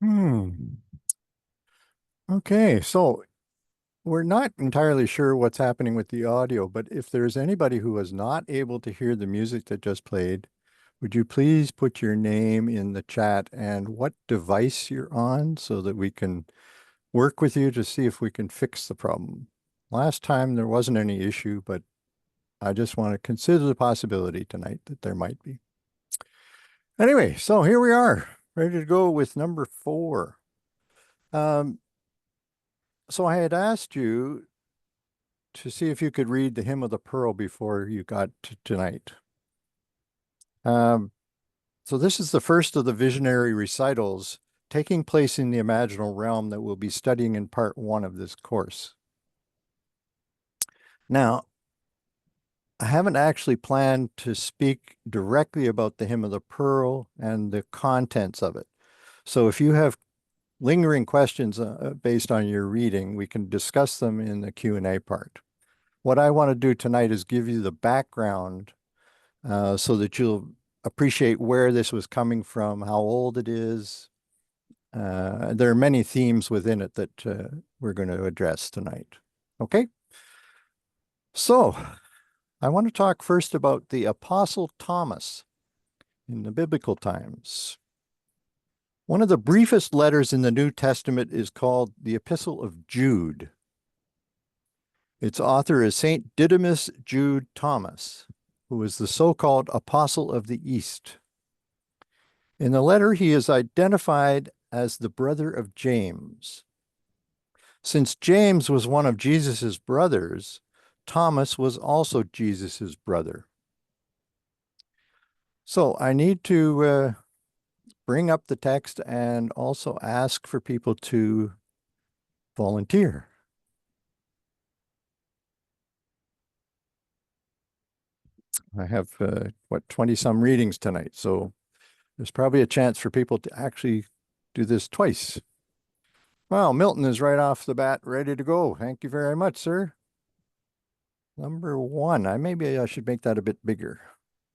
Hmm. Okay, so we're not entirely sure what's happening with the audio, but if there's anybody who was not able to hear the music that just played, would you please put your name in the chat and what device you're on so that we can work with you to see if we can fix the problem? Last time there wasn't any issue, but I just want to consider the possibility tonight that there might be. Anyway, so here we are, ready to go with number 4. Um, so I had asked you to see if you could read the Hymn of the Pearl before you got to tonight. Um, so this is the first of the visionary recitals taking place in the imaginal realm that we'll be studying in part 1 of this course. Now, I haven't actually planned to speak directly about the Hymn of the Pearl and the contents of it. So if you have lingering questions based on your reading, we can discuss them in the Q&A part. What I want to do tonight is give you the background so that you'll appreciate where this was coming from, how old it is. There are many themes within it that we're going to address tonight. Okay? So, I want to talk first about the Apostle Thomas in the biblical times. One of the briefest letters in the New Testament is called the Epistle of Jude. Its author is Saint Didymus Jude Thomas, who is the so-called Apostle of the East. In the letter, he is identified as the brother of James. Since James was one of Jesus's brothers, Thomas was also Jesus's brother. So I need to bring up the text and also ask for people to volunteer. I have, 20 some readings tonight, so there's probably a chance for people to actually do this twice. Well, Milton is right off the bat ready to go. Thank you very much, sir. Number 1. Maybe I should make that a bit bigger.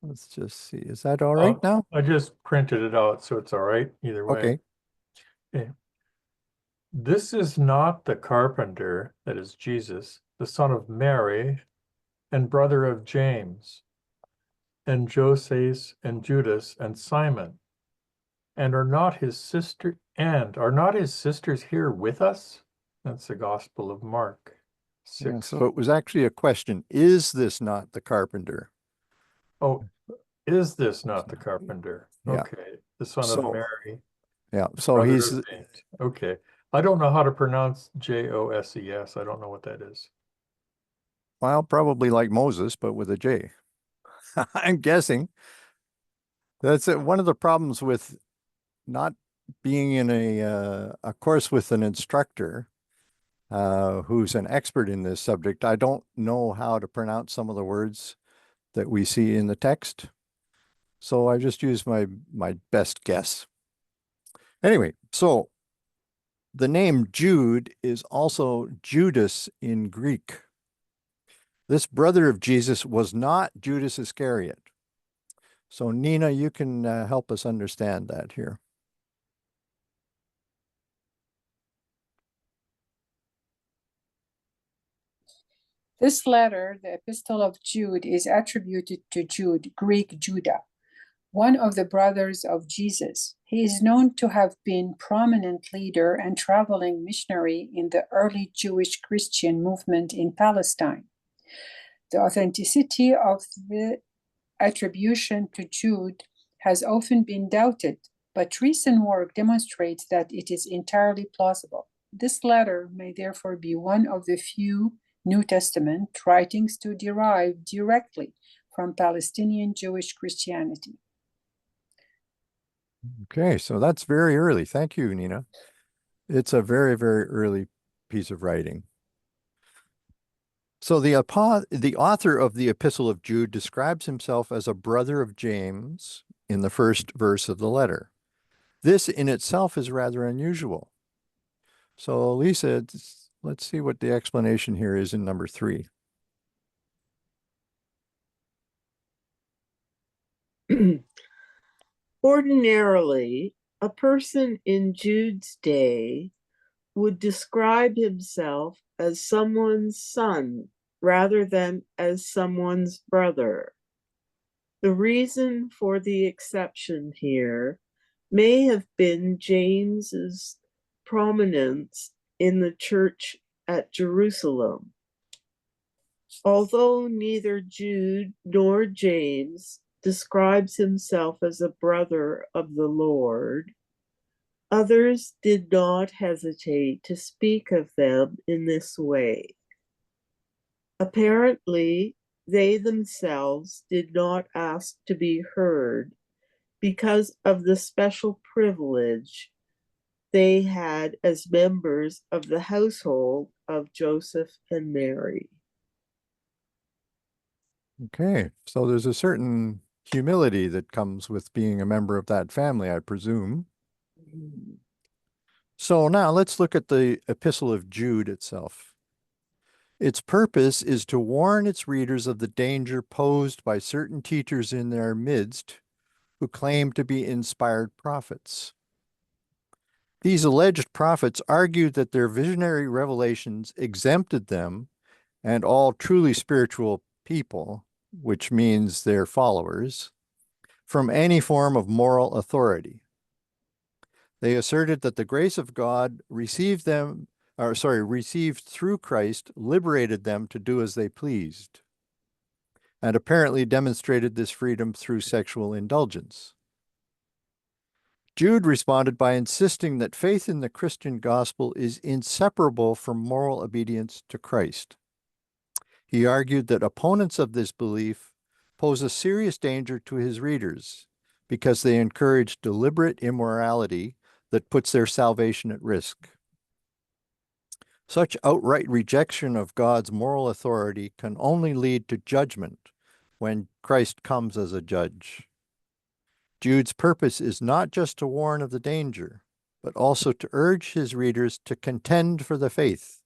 Let's just see. Is that all right now? I just printed it out, so it's all right either way. Okay. Okay. This is not the carpenter, that is Jesus, the son of Mary, and brother of James, and Joses, and Judas, and Simon, and are not his sisters here with us? That's the Gospel of Mark Yeah, 6. so it was actually a question. Is this not the carpenter? Oh, is this not the carpenter? Yeah. Okay, the son of So, Mary, yeah. So brother he's, of James. Okay, I don't know how to pronounce Joses. I don't know what that is. well, probably like Moses, but with a J. I'm guessing. That's one of the problems with not being in a course with an instructor who's an expert in this subject. I don't know how to pronounce some of the words that we see in the text. So I just use my best guess. Anyway, so the name Jude is also Judas in Greek. This brother of Jesus was not Judas Iscariot. So Nina, you can help us understand that here. This letter, the Epistle of Jude, is attributed to Jude, Greek Judah, one of the brothers of Jesus. He is known to have been a prominent leader and traveling missionary in the early Jewish Christian movement in Palestine. The authenticity of the attribution to Jude has often been doubted, but recent work demonstrates that it is entirely plausible. This letter may therefore be one of the few New Testament writings to derive directly from Palestinian Jewish Christianity. Okay, so that's very early. Thank you, Nina. It's a very, very early piece of writing. So the author of the Epistle of Jude describes himself as a brother of James in the first verse of the letter. This in itself is rather unusual. So Lisa, let's see what the explanation here is in number 3. Ordinarily, A person in Jude's day would describe himself as someone's son rather than as someone's brother. The reason for the exception here may have been James's prominence in the church at Jerusalem. Although neither Jude nor James describes himself as a brother of the Lord, others did not hesitate to speak of them in this way. Apparently, they themselves did not ask to be heard because of the special privilege they had as members of the household of Joseph and Mary. Okay, so there's a certain humility that comes with being a member of that family, I presume. So now let's look at the Epistle of Jude itself. Its purpose is to warn its readers of the danger posed by certain teachers in their midst who claim to be inspired prophets. These alleged prophets argued that their visionary revelations exempted them and all truly spiritual people, which means their followers, from any form of moral authority. They asserted that the grace of God received through Christ, liberated them to do as they pleased, and apparently demonstrated this freedom through sexual indulgence. Jude responded by insisting that faith in the Christian gospel is inseparable from moral obedience to Christ. He argued that opponents of this belief pose a serious danger to his readers because they encourage deliberate immorality that puts their salvation at risk. Such outright rejection of God's moral authority can only lead to judgment when Christ comes as a judge. Jude's purpose is not just to warn of the danger, but also to urge his readers to contend for the faith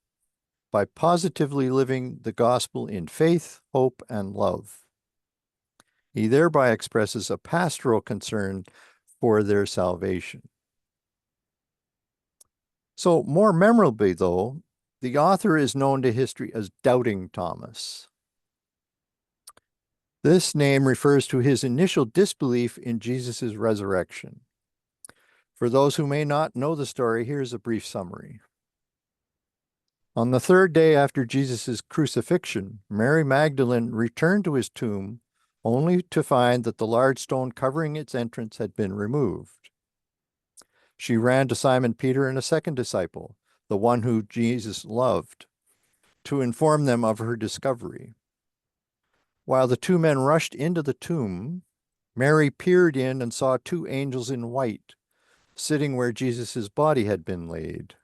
by positively living the gospel in faith, hope, and love. He thereby expresses a pastoral concern for their salvation. So, more memorably, though, the author is known to history as Doubting Thomas. This name refers to his initial disbelief in Jesus' resurrection. For those who may not know the story, here's a brief summary. On the third day after Jesus' crucifixion, Mary Magdalene returned to his tomb only to find that the large stone covering its entrance had been removed. She ran to Simon Peter and a second disciple, the one who Jesus loved, to inform them of her discovery. While the two men rushed into the tomb, Mary peered in and saw two angels in white, sitting where Jesus' body had been laid.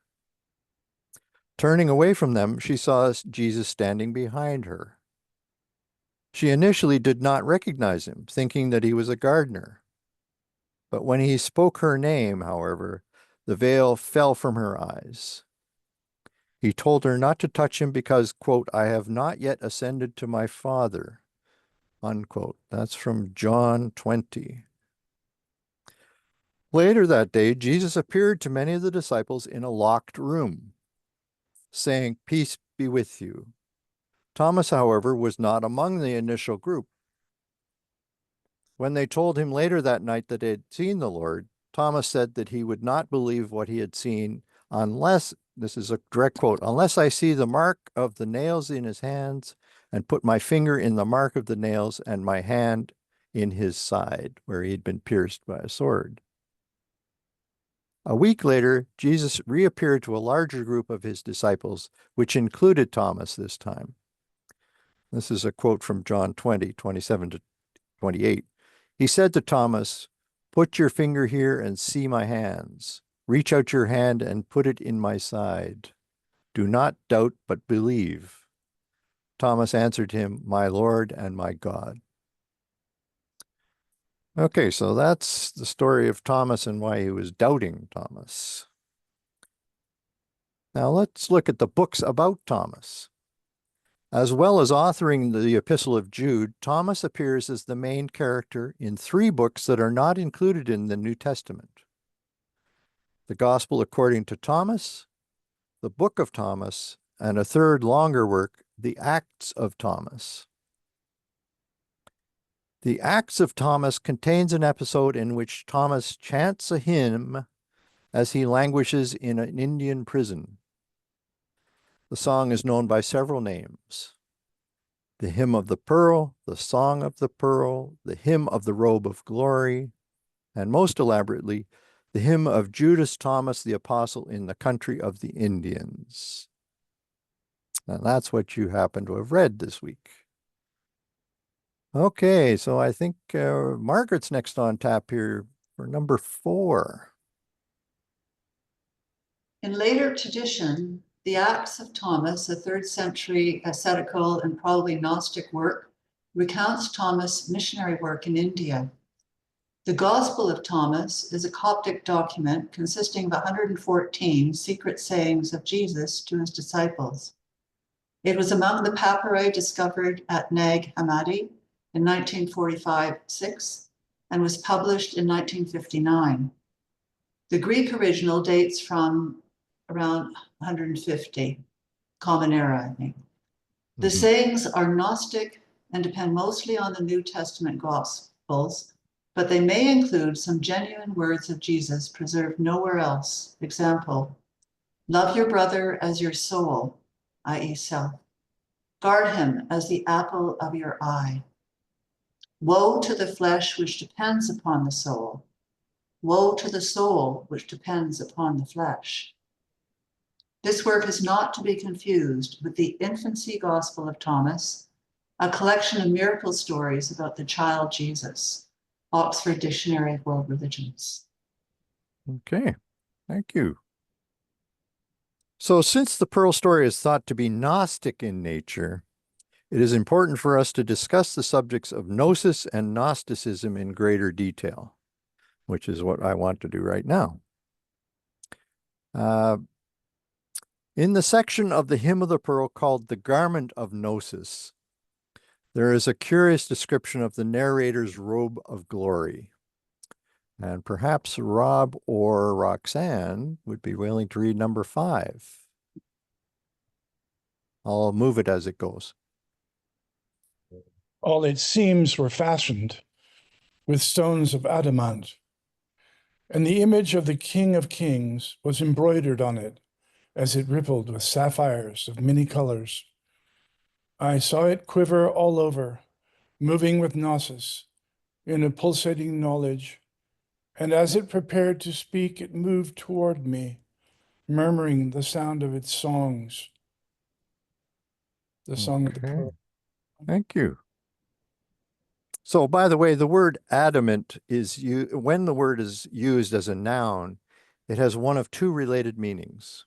Turning away from them, she saw Jesus standing behind her. She initially did not recognize him, thinking that he was a gardener. But when he spoke her name, however, the veil fell from her eyes. He told her not to touch him because, quote, I have not yet ascended to my Father, unquote. That's from John 20. Later that day, Jesus appeared to many of the disciples in a locked room, saying, peace be with you. Thomas, however, was not among the initial group. When they told him later that night that they had seen the Lord, Thomas said that he would not believe what he had seen unless, this is a direct quote, unless I see the mark of the nails in his hands and put my finger in the mark of the nails and my hand in his side, where he had been pierced by a sword. A week later, Jesus reappeared to a larger group of his disciples, which included Thomas this time. This is a quote from John 20, 27 to 28. He said to Thomas, put your finger here and see my hands. Reach out your hand and put it in my side. Do not doubt, but believe. Thomas answered him, my Lord and my God. Okay, so that's the story of Thomas and why he was doubting Thomas. Now let's look at the books about Thomas. As well as authoring the Epistle of Jude, Thomas appears as the main character in 3 books that are not included in the New Testament. the Gospel according to Thomas, the Book of Thomas, and a third longer work, the Acts of Thomas. The Acts of Thomas contains an episode in which Thomas chants a hymn as he languishes in an Indian prison. The song is known by several names: the Hymn of the Pearl, the Song of the Pearl, the Hymn of the Robe of Glory, and most elaborately, the Hymn of Judas Thomas the Apostle in the Country of the Indians. And that's what you happen to have read this week. Okay, so I think Margaret's next on tap here for number 4. In later tradition, the Acts of Thomas, a 3rd century ascetical and probably Gnostic work, recounts Thomas' missionary work in India. The Gospel of Thomas is a Coptic document consisting of 114 secret sayings of Jesus to his disciples. It was among the papyri discovered at Nag Hammadi in 1945-6 and was published in 1959. The Greek original dates from around 150, Common Era, I think. The sayings are Gnostic and depend mostly on the New Testament Gospels, but they may include some genuine words of Jesus preserved nowhere else. Example, love your brother as your soul, i.e. self. Guard him as the apple of your eye. Woe to the flesh which depends upon the soul. Woe to the soul which depends upon the flesh. This work is not to be confused with the Infancy Gospel of Thomas, a collection of miracle stories about the child Jesus, Oxford Dictionary of World Religions. Okay, thank you. So since the Pearl story is thought to be Gnostic in nature, it is important for us to discuss the subjects of Gnosis and Gnosticism in greater detail, which is what I want to do right now. In the section of the Hymn of the Pearl called the Garment of Gnosis, there is a curious description of the narrator's robe of glory. And perhaps Rob or Roxanne would be willing to read number 5. I'll move it as it goes. All its seams were fastened with stones of adamant, and the image of the King of Kings was embroidered on it as it rippled with sapphires of many colors. I saw it quiver all over, moving with Gnosis, in a pulsating knowledge, and as it prepared to speak, it moved toward me, murmuring the sound of its songs. The Song of the Pearl. Thank you. So, by the way, the word adamant is when the word is used as a noun, it has one of 2 related meanings.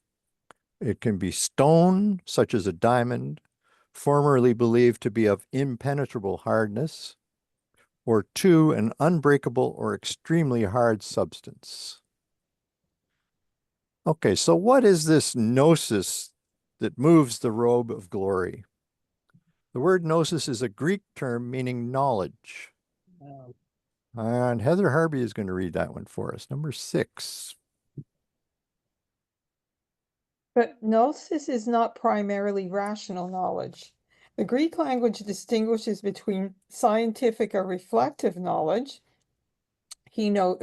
It can be stone, such as a diamond, formerly believed to be of impenetrable hardness, or 2, an unbreakable or extremely hard substance. Okay, so what is this gnosis that moves the robe of glory? The word gnosis is a Greek term meaning knowledge. And Heather Harvey is going to read that one for us. Number 6. But gnosis is not primarily rational knowledge. The Greek language distinguishes between scientific or reflective knowledge. He knows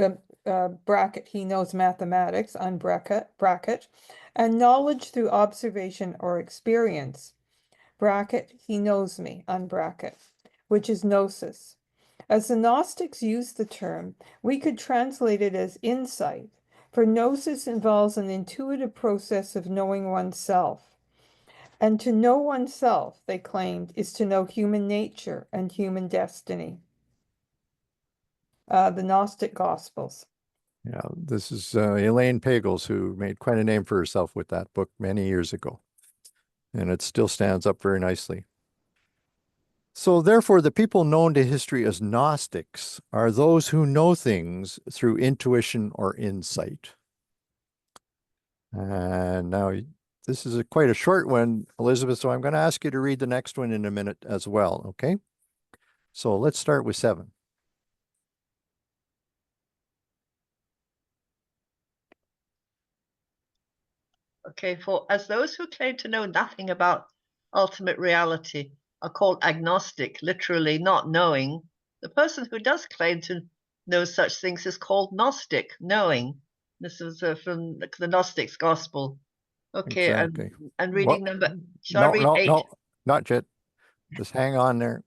mathematics, bracket, and knowledge through observation or experience, bracket, he knows me, unbracket, which is gnosis. As the Gnostics use the term, we could translate it as insight, for gnosis involves an intuitive process of knowing oneself. And to know oneself, they claimed, is to know human nature and human destiny. The Gnostic Gospels. Yeah, this is Elaine Pagels, who made quite a name for herself with that book many years ago. And it still stands up very nicely. So therefore, the people known to history as Gnostics are those who know things through intuition or insight. And now this is quite a short one, Elizabeth, so I'm going to ask you to read the next one in a minute as well, okay? So let's start with 7. Okay, for as those who claim to know nothing about ultimate reality are called agnostic, literally not knowing, the person who does claim to know such things is called Gnostic, knowing. This is from the Gnostics Gospel. Okay, Exactly. and reading Well, number, shall I read 8? No, not yet. Just hang on there.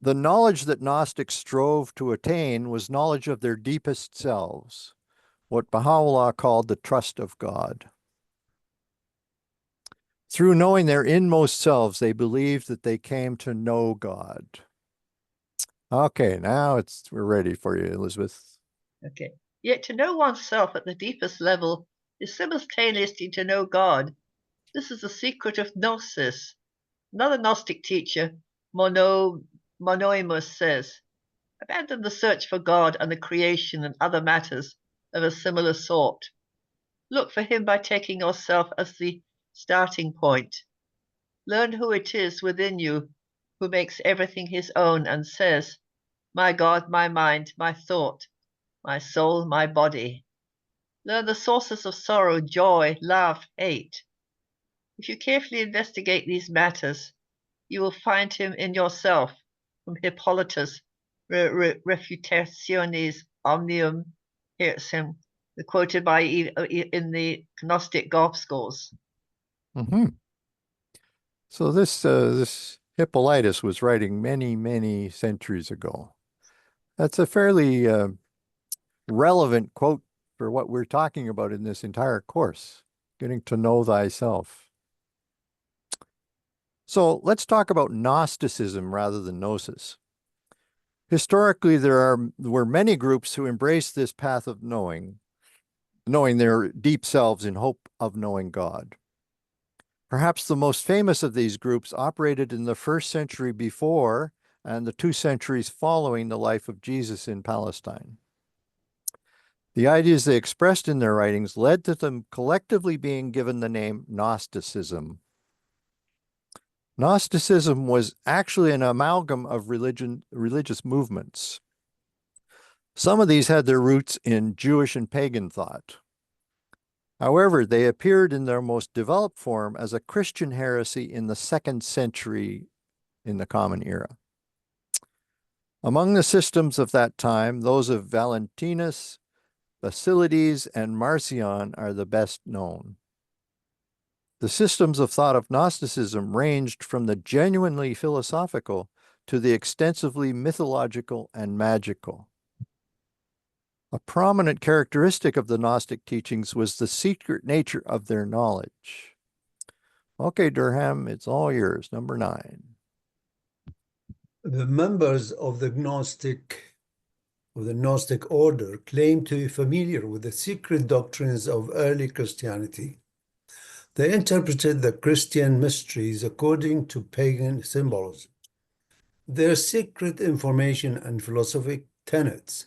The knowledge that Gnostics strove to attain was knowledge of their deepest selves, what Baha'u'llah called the trust of God. Through knowing their inmost selves, they believed that they came to know God. Okay, now we're ready for you, Elizabeth. Okay. Yet to know oneself at the deepest level is simultaneously to know God. This is the secret of Gnosis. Another Gnostic teacher, Monoimus, says, abandon the search for God and the creation and other matters of a similar sort. Look for him by taking yourself as the starting point. Learn who it is within you who makes everything his own and says, my God, my mind, my thought, my soul, my body. Learn the sources of sorrow, joy, love, hate. If you carefully investigate these matters, you will find him in yourself, from Hippolytus, Refutationes Omnium Hertzim, quoted by in the Gnostic Gospels. Mm-hmm. So this Hippolytus was writing many, many centuries ago. That's a fairly relevant quote for what we're talking about in this entire course, getting to know thyself. So let's talk about Gnosticism rather than Gnosis. Historically, there were many groups who embraced this path of knowing their deep selves in hope of knowing God. Perhaps the most famous of these groups operated in the 1st century before and the 2 centuries following the life of Jesus in Palestine. The ideas they expressed in their writings led to them collectively being given the name Gnosticism. Gnosticism was actually an amalgam of religious movements. Some of these had their roots in Jewish and pagan thought. However, they appeared in their most developed form as a Christian heresy in the 2nd century in the Common Era. Among the systems of that time, those of Valentinus, Basilides, and Marcion are the best known. The systems of thought of Gnosticism ranged from the genuinely philosophical to the extensively mythological and magical. A prominent characteristic of the Gnostic teachings was the secret nature of their knowledge. Okay, Durham, it's all yours. Number 9. The members of the Gnostic order claimed to be familiar with the secret doctrines of early Christianity. They interpreted the Christian mysteries according to pagan symbolism. Their secret information and philosophic tenets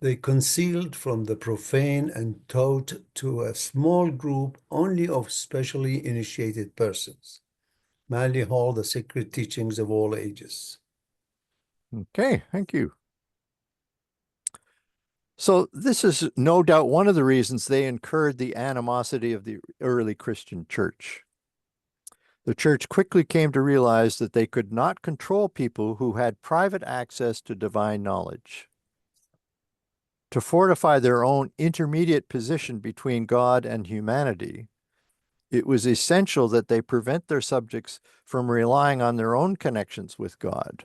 they concealed from the profane and taught to a small group only of specially initiated persons. Mainly hold the secret teachings of all ages. Okay, thank you. So this is no doubt one of the reasons they incurred the animosity of the early Christian church. The church quickly came to realize that they could not control people who had private access to divine knowledge. To fortify their own intermediate position between God and humanity, it was essential that they prevent their subjects from relying on their own connections with God.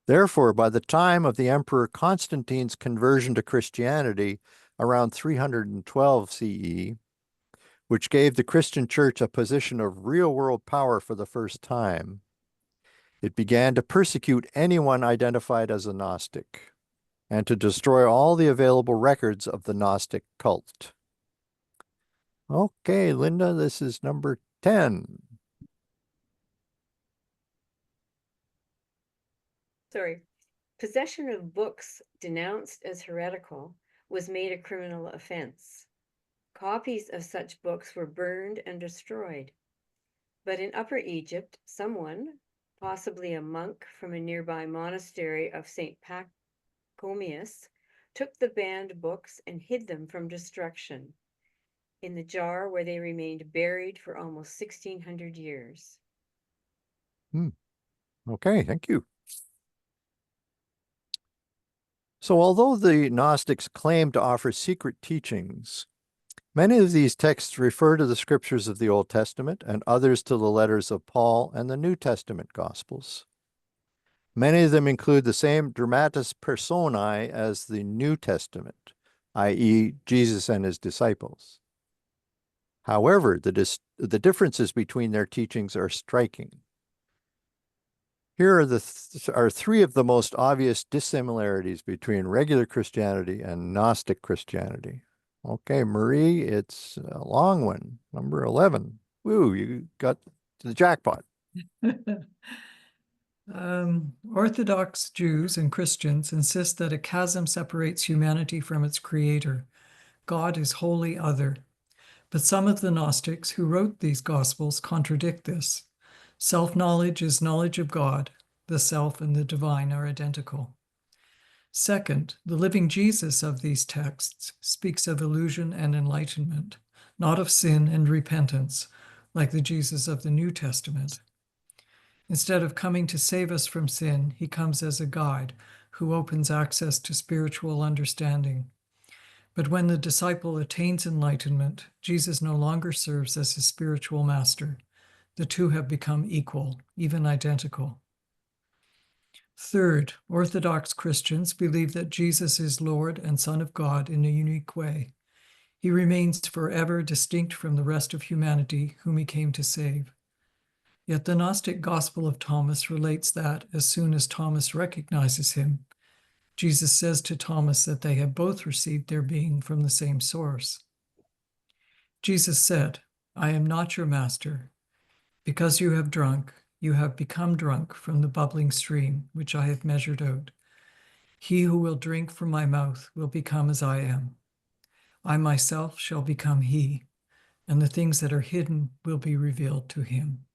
Therefore, by the time of the Emperor Constantine's conversion to Christianity around 312 CE, which gave the Christian church a position of real-world power for the first time, it began to persecute anyone identified as a Gnostic and to destroy all the available records of the Gnostic cult. Okay, Linda, this is number 10. Possession of books denounced as heretical was made a criminal offense. Copies of such books were burned and destroyed. But in Upper Egypt, someone, possibly a monk from a nearby monastery of St. Pachomius, took the banned books and hid them from destruction. in the jar where they remained buried for almost 1,600 years. Okay, thank you. So although the Gnostics claim to offer secret teachings, many of these texts refer to the scriptures of the Old Testament and others to the letters of Paul and the New Testament Gospels. Many of them include the same dramatis personae as the New Testament, i.e. Jesus and his disciples. However, the differences between their teachings are striking. Here are three of the most obvious dissimilarities between regular Christianity and Gnostic Christianity. Okay, Marie, it's a long one. Number 11. Woo, you got the jackpot. Orthodox Jews and Christians insist that a chasm separates humanity from its creator. God is wholly other. But some of the Gnostics who wrote these Gospels contradict this. Self-knowledge is knowledge of God. The self and the divine are identical. Second, the living Jesus of these texts speaks of illusion and enlightenment, not of sin and repentance, like the Jesus of the New Testament. Instead of coming to save us from sin, he comes as a guide who opens access to spiritual understanding. But when the disciple attains enlightenment, Jesus no longer serves as his spiritual master. The two have become equal, even identical. Third, Orthodox Christians believe that Jesus is Lord and Son of God in a unique way. He remains forever distinct from the rest of humanity whom he came to save. Yet the Gnostic Gospel of Thomas relates that as soon as Thomas recognizes him, Jesus says to Thomas that they have both received their being from the same source. Jesus said, "I am not your master. Because you have drunk, you have become drunk from the bubbling stream, which I have measured out. He who will drink from my mouth will become as I am. I myself shall become he, and the things that are hidden will be revealed to him."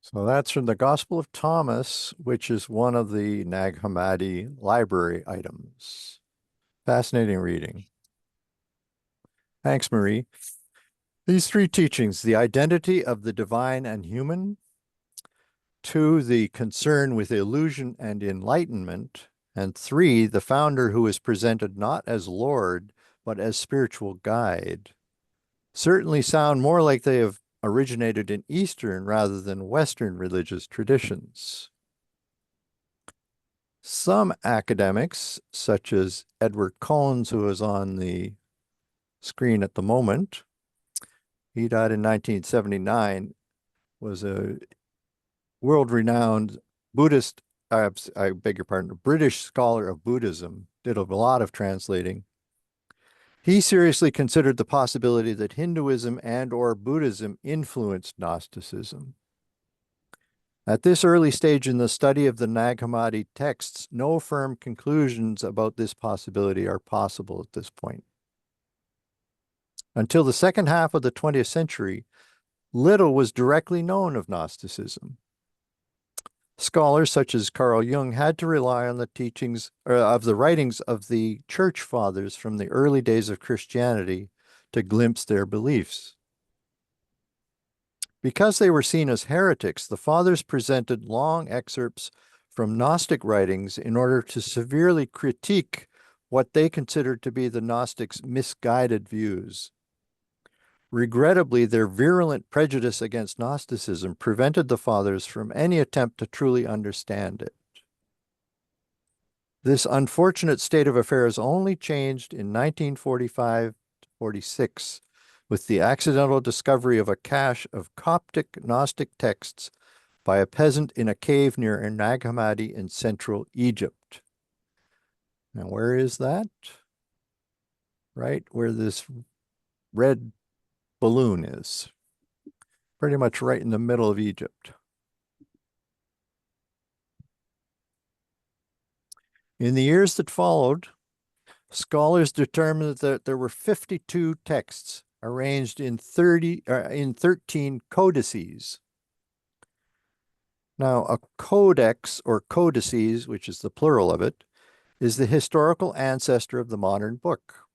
So that's from the Gospel of Thomas, which is one of the Nag Hammadi library items. Fascinating reading. Thanks, Marie. These three teachings, the identity of the divine and human, 2, the concern with illusion and enlightenment, and 3, the founder who is presented not as Lord, but as spiritual guide, certainly sound more like they have originated in Eastern rather than Western religious traditions. Some academics, such as Edward Cones, who is on the screen at the moment, he died in 1979, was a world-renowned Buddhist, I beg your pardon, British scholar of Buddhism, did a lot of translating. He seriously considered the possibility that Hinduism and/or Buddhism influenced Gnosticism. At this early stage in the study of the Nag Hammadi texts, no firm conclusions about this possibility are possible at this point. Until the second half of the 20th century, little was directly known of Gnosticism. Scholars such as Carl Jung had to rely on the teachings of the writings of the church fathers from the early days of Christianity to glimpse their beliefs. Because they were seen as heretics, the fathers presented long excerpts from Gnostic writings in order to severely critique what they considered to be the Gnostics' misguided views. Regrettably, their virulent prejudice against Gnosticism prevented the fathers from any attempt to truly understand it. This unfortunate state of affairs only changed in 1945-46 with the accidental discovery of a cache of Coptic Gnostic texts by a peasant in a cave near Nag Hammadi in central Egypt. Now, where is that? Right where this red balloon is. Pretty much right in the middle of Egypt. In the years that followed, scholars determined that there were 52 texts arranged in 13 codices. Now, a codex or codices, which is the plural of it, is the historical ancestor of the modern book.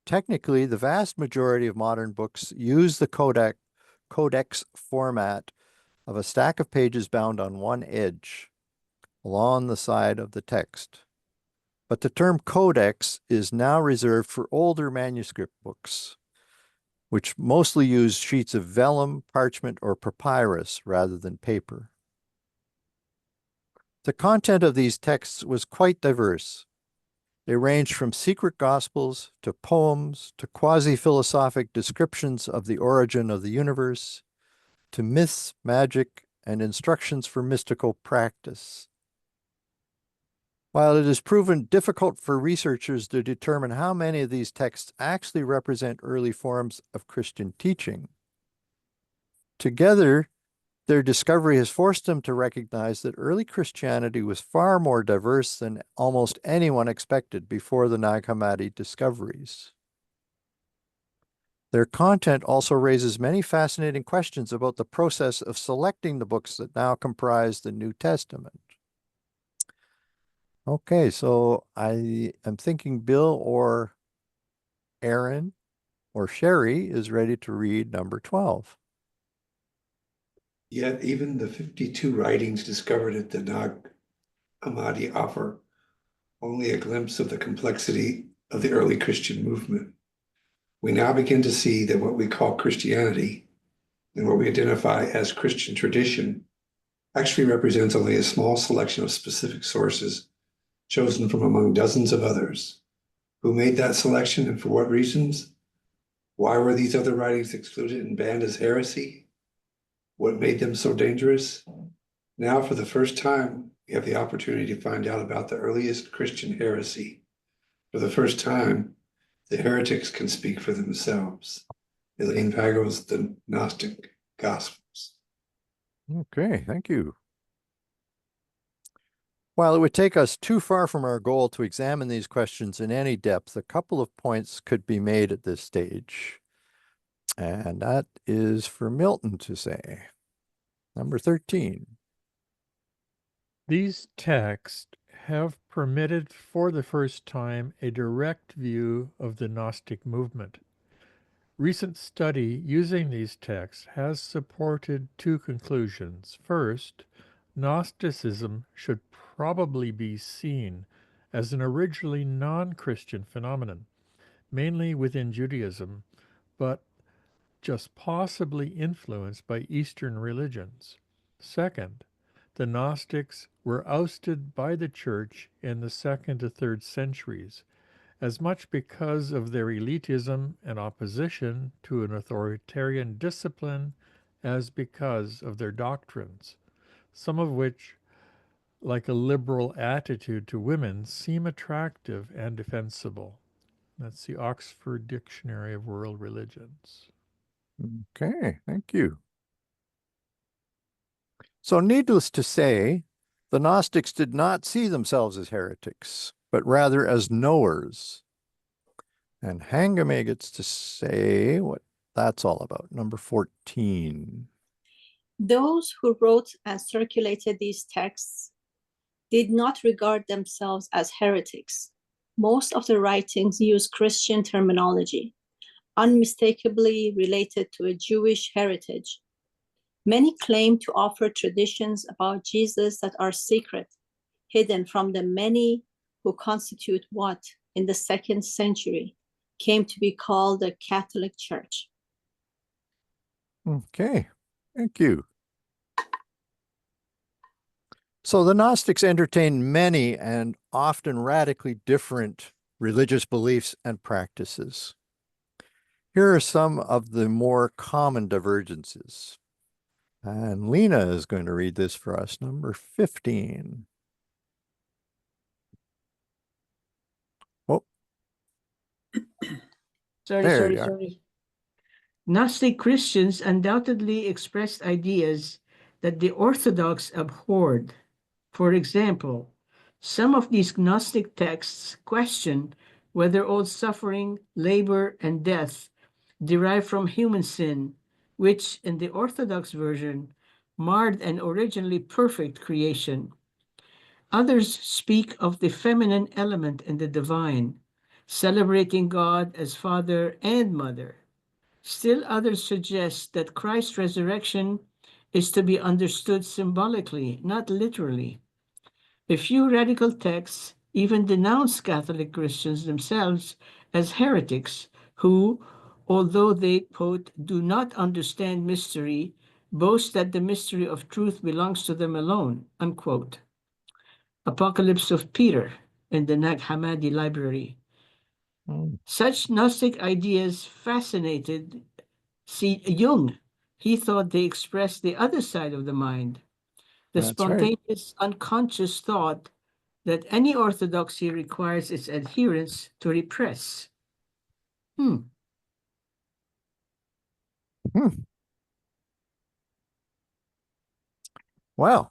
technically, the vast majority of modern books use the codex format of a stack of pages bound on one edge along the side of the text. But the term codex is now reserved for older manuscript books, which mostly use sheets of vellum, parchment, or papyrus rather than paper. The content of these texts was quite diverse. They ranged from secret gospels to poems to quasi-philosophic descriptions of the origin of the universe to myths, magic, and instructions for mystical practice. While it is proven difficult for researchers to determine how many of these texts actually represent early forms of Christian teaching, together, their discovery has forced them to recognize that early Christianity was far more diverse than almost anyone expected before the Nag Hammadi discoveries. Their content also raises many fascinating questions about the process of selecting the books that now comprise the New Testament. Okay, so I am thinking Bill or Aaron or Sherry is ready to read number 12. Yet even the 52 writings discovered at the Nag Hammadi offer only a glimpse of the complexity of the early Christian movement. We now begin to see that what we call Christianity and what we identify as Christian tradition actually represents only a small selection of specific sources chosen from among dozens of others. Who made that selection and for what reasons? Why were these other writings excluded and banned as heresy? What made them so dangerous? Now, for the first time, we have the opportunity to find out about the earliest Christian heresy. For the first time, the heretics can speak for themselves. Elaine Pago's The Gnostic Gospels. Okay, thank you. While it would take us too far from our goal to examine these questions in any depth, a couple of points could be made at this stage. And that is for Milton to say. Number 13. These texts have permitted for the first time a direct view of the Gnostic movement. Recent study using these texts has supported two conclusions. First, Gnosticism should probably be seen as an originally non-Christian phenomenon, mainly within Judaism, but just possibly influenced by Eastern religions. Second, the Gnostics were ousted by the Church in the 2nd to 3rd centuries, as much because of their elitism and opposition to an authoritarian discipline as because of their doctrines, some of which, like a liberal attitude to women, seem attractive and defensible. That's the Oxford Dictionary of World Religions. Okay, thank you. So needless to say, the Gnostics did not see themselves as heretics, but rather as knowers. And Hangame gets to say what that's all about. Number 14. Those who wrote and circulated these texts did not regard themselves as heretics. Most of the writings use Christian terminology, unmistakably related to a Jewish heritage. Many claim to offer traditions about Jesus that are secret, hidden from the many who constitute what, in the 2nd century, came to be called the Catholic Church. Okay, thank you. So the Gnostics entertained many and often radically different religious beliefs and practices. Here are some of the more common divergences. And Lena is going to read this for us, number 15. Oh. Sorry. Gnostic Christians undoubtedly expressed ideas that the Orthodox abhorred. For example, some of these Gnostic texts question whether all suffering, labor, and death derive from human sin, which, in the Orthodox version, marred an originally perfect creation. Others speak of the feminine element in the divine, celebrating God as Father and Mother. Still others suggest that Christ's resurrection is to be understood symbolically, not literally. A few radical texts even denounce Catholic Christians themselves as heretics who, although they, quote, do not understand mystery, boast that the mystery of truth belongs to them alone, unquote. Apocalypse of Peter in the Nag Hammadi Library. Such Gnostic ideas fascinated Jung. He thought they expressed the other side of the mind, the That's right. spontaneous, unconscious thought that any orthodoxy requires its adherents to repress. Wow.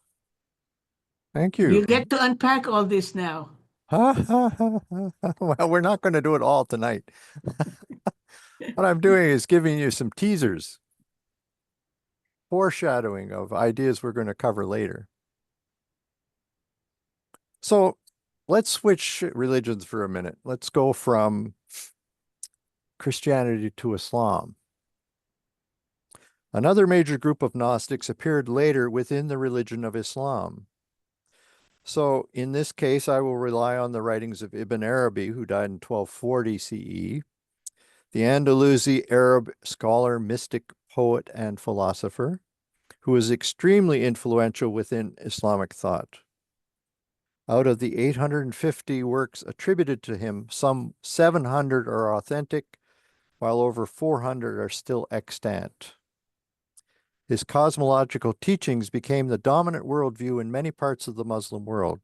Thank you. You get to unpack all this now. Well, we're not going to do it all tonight. What I'm doing is giving you some teasers, foreshadowing of ideas we're going to cover later. So let's switch religions for a minute. Let's go from Christianity to Islam. Another major group of Gnostics appeared later within the religion of Islam. So in this case, I will rely on the writings of Ibn Arabi, who died in 1240 CE, the Andalusi Arab scholar, mystic, poet, and philosopher, who was extremely influential within Islamic thought. Out of the 850 works attributed to him, some 700 are authentic, while over 400 are still extant. His cosmological teachings became the dominant worldview in many parts of the Muslim world.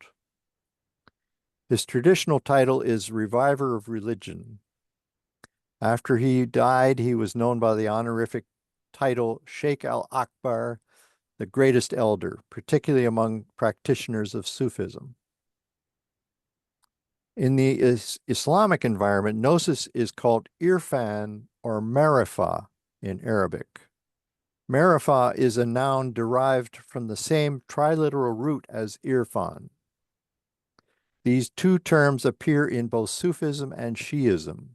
His traditional title is Reviver of Religion. After he died, he was known by the honorific title Sheikh al-Akbar, the greatest elder, particularly among practitioners of Sufism. In the Islamic environment, Gnosis is called Irfan or Marifa in Arabic. Marifa is a noun derived from the same triliteral root as Irfan. These two terms appear in both Sufism and Shi'ism.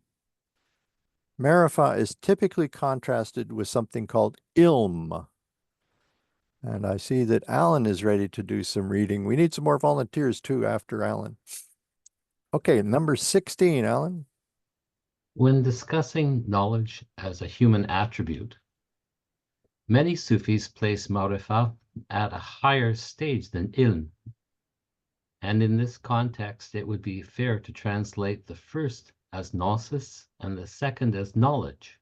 Marifa is typically contrasted with something called ilm. And I see that Alan is ready to do some reading. We need some more volunteers too after Alan. Okay, number 16, Alan. When discussing knowledge as a human attribute, many Sufis place ma'rifa at a higher stage than ilm. And in this context, it would be fair to translate the first as gnosis and the second as knowledge.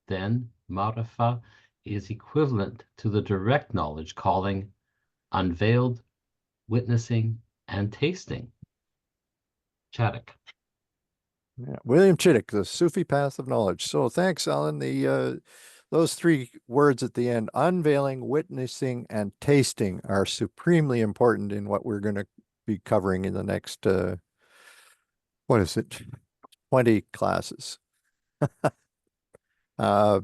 Then ma'rifa is equivalent to the direct knowledge calling unveiled, witnessing, and tasting. Chaddock. Yeah, William Chittick, the Sufi path of knowledge. So thanks, Alan. Those three words at the end, unveiling, witnessing, and tasting, are supremely important in what we're going to be covering in the next, 20 classes. I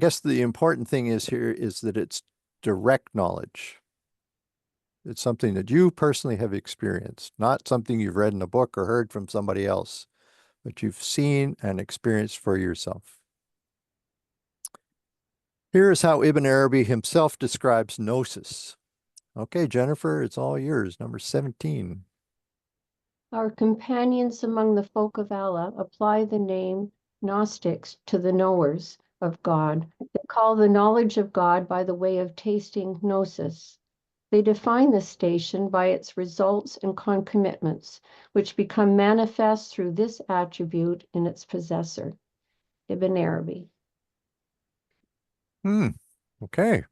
guess the important thing is here is that it's direct knowledge. It's something that you personally have experienced, not something you've read in a book or heard from somebody else, but you've seen and experienced for yourself. Here is how Ibn Arabi himself describes Gnosis. Okay, Jennifer, it's all yours, number 17. Our companions among the folk of Allah apply the name Gnostics to the knowers of God. They call the knowledge of God by the way of tasting Gnosis. They define this station by its results and concomitants, which become manifest through this attribute in its possessor. Ibn Arabi. Okay.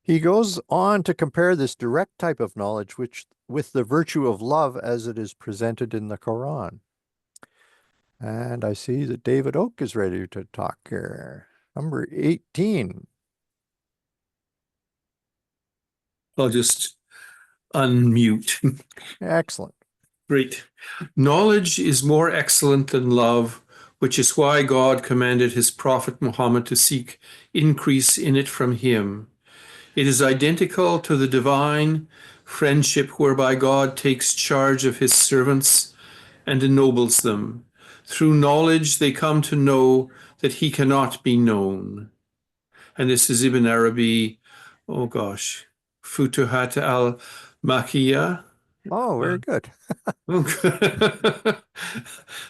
He goes on to compare this direct type of knowledge with the virtue of love as it is presented in the Quran. And I see that David Oak is ready to talk here. Number 18. I'll just unmute. Excellent. Great. Knowledge is more excellent than love, which is why God commanded his prophet Muhammad to seek increase in it from him. It is identical to the divine, friendship whereby God takes charge of his servants and ennobles them. Through knowledge, they come to know that he cannot be known. And this is Ibn Arabi, oh gosh, Futuhat al-Makiyah. Oh, very good.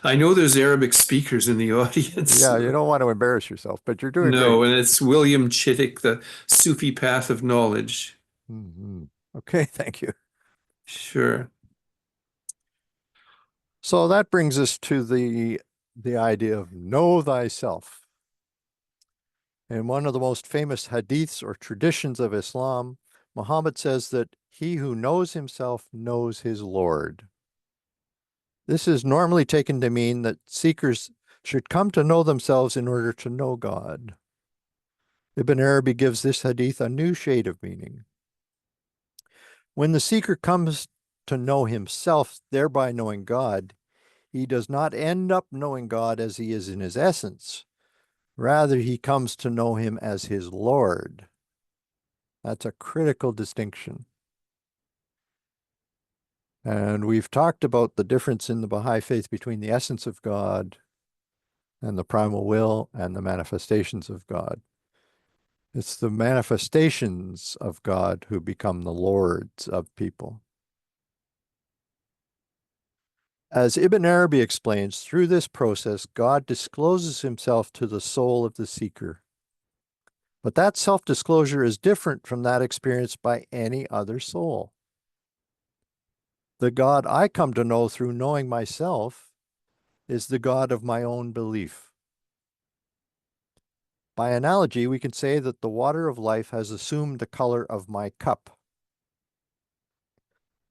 I know there's Arabic speakers in the audience. Yeah, you don't want to embarrass yourself, but you're doing No, great. and it's William Chittick, The Sufi Path of Knowledge. Mhm. Okay, thank you. Sure. So that brings us to the idea of know thyself. In one of the most famous hadiths or traditions of Islam, Muhammad says that he who knows himself knows his Lord. This is normally taken to mean that seekers should come to know themselves in order to know God. Ibn Arabi gives this hadith a new shade of meaning. When the seeker comes to know himself, thereby knowing God, he does not end up knowing God as he is in his essence. Rather, he comes to know him as his Lord. That's a critical distinction. And we've talked about the difference in the Baha'i faith between the essence of God and the primal will and the manifestations of God. It's the manifestations of God who become the lords of people. As Ibn Arabi explains, through this process, God discloses himself to the soul of the seeker. But that self-disclosure is different from that experienced by any other soul. The God I come to know through knowing myself is the God of my own belief. By analogy, we can say that the water of life has assumed the color of my cup.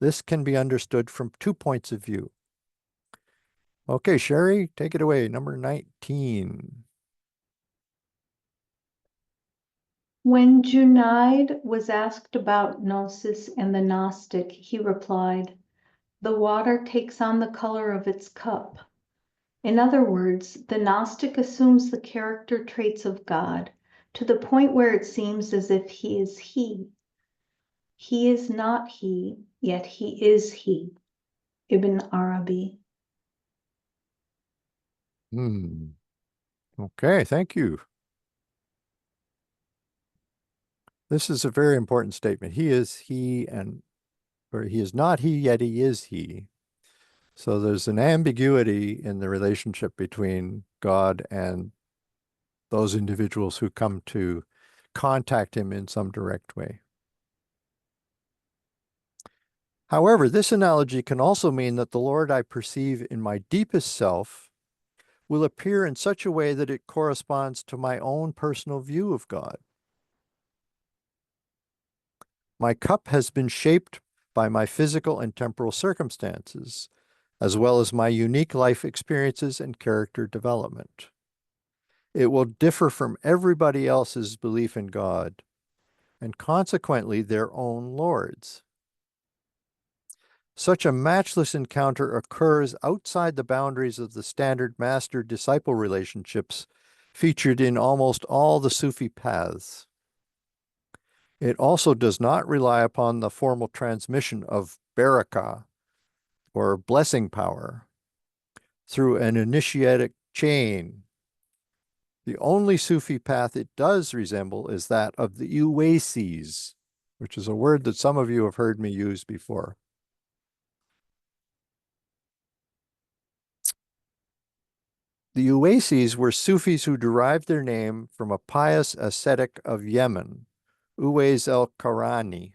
This can be understood from 2 points of view. Okay, Sherry, take it away, number 19. When Junaid was asked about Gnosis and the Gnostic, he replied, "The water takes on the color of its cup." In other words, the Gnostic assumes the character traits of God to the point where it seems as if he is he. He is not he, yet he is he. Ibn Arabi. Okay, thank you. This is a very important statement. He is he, or he is not he, yet he is he. So there's an ambiguity in the relationship between God and those individuals who come to contact him in some direct way. However, this analogy can also mean that the Lord I perceive in my deepest self will appear in such a way that it corresponds to my own personal view of God. My cup has been shaped by my physical and temporal circumstances, as well as my unique life experiences and character development. It will differ from everybody else's belief in God, and consequently their own lords. Such a matchless encounter occurs outside the boundaries of the standard master-disciple relationships featured in almost all the Sufi paths. It also does not rely upon the formal transmission of barakah, or blessing power, through an initiatic chain. The only Sufi path it does resemble is that of the Uwaisis, which is a word that some of you have heard me use before. The Uwaisis were Sufis who derived their name from a pious ascetic of Yemen, Uwais el-Qarani.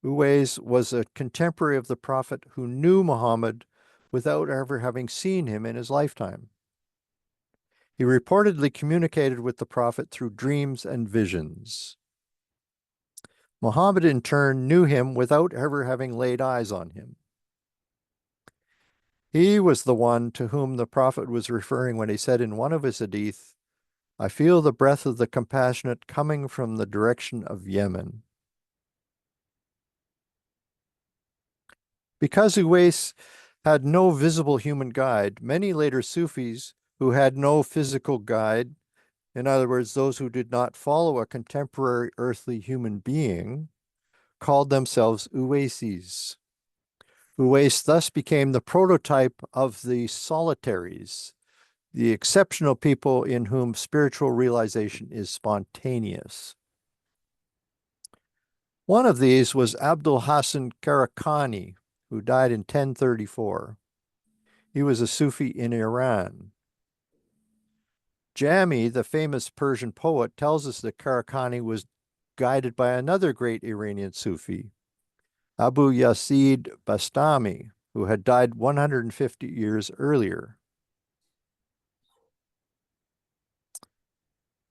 Uwais was a contemporary of the Prophet who knew Muhammad without ever having seen him in his lifetime. He reportedly communicated with the Prophet through dreams and visions. Muhammad in turn knew him without ever having laid eyes on him. He was the one to whom the Prophet was referring when he said in one of his hadith, "I feel the breath of the compassionate coming from the direction of Yemen." Because Uwais had no visible human guide, many later Sufis who had no physical guide, in other words, those who did not follow a contemporary earthly human being, called themselves Uwaisis. Uwais thus became the prototype of the solitaries, the exceptional people in whom spiritual realization is spontaneous. One of these was Abdul Hasan Karakani, who died in 1034. He was a Sufi in Iran. Jami, the famous Persian poet, tells us that Karakani was guided by another great Iranian Sufi, Abu Yazid Bastami, who had died 150 years earlier.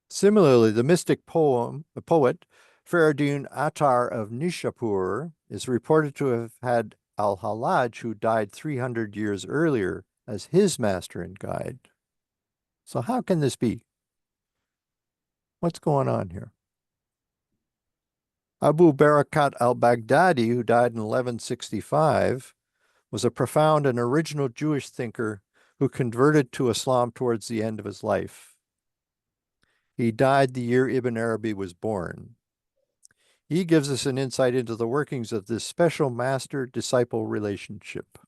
Similarly, the mystic poet Faridun Attar of Nishapur is reported to have had Al-Hallaj, who died 300 years earlier, as his master and guide. So how can this be? What's going on here? Abu Barakat al-Baghdadi, who died in 1165, was a profound and original Jewish thinker who converted to Islam towards the end of his life. He died the year Ibn Arabi was born. He gives us an insight into the workings of this special master-disciple relationship.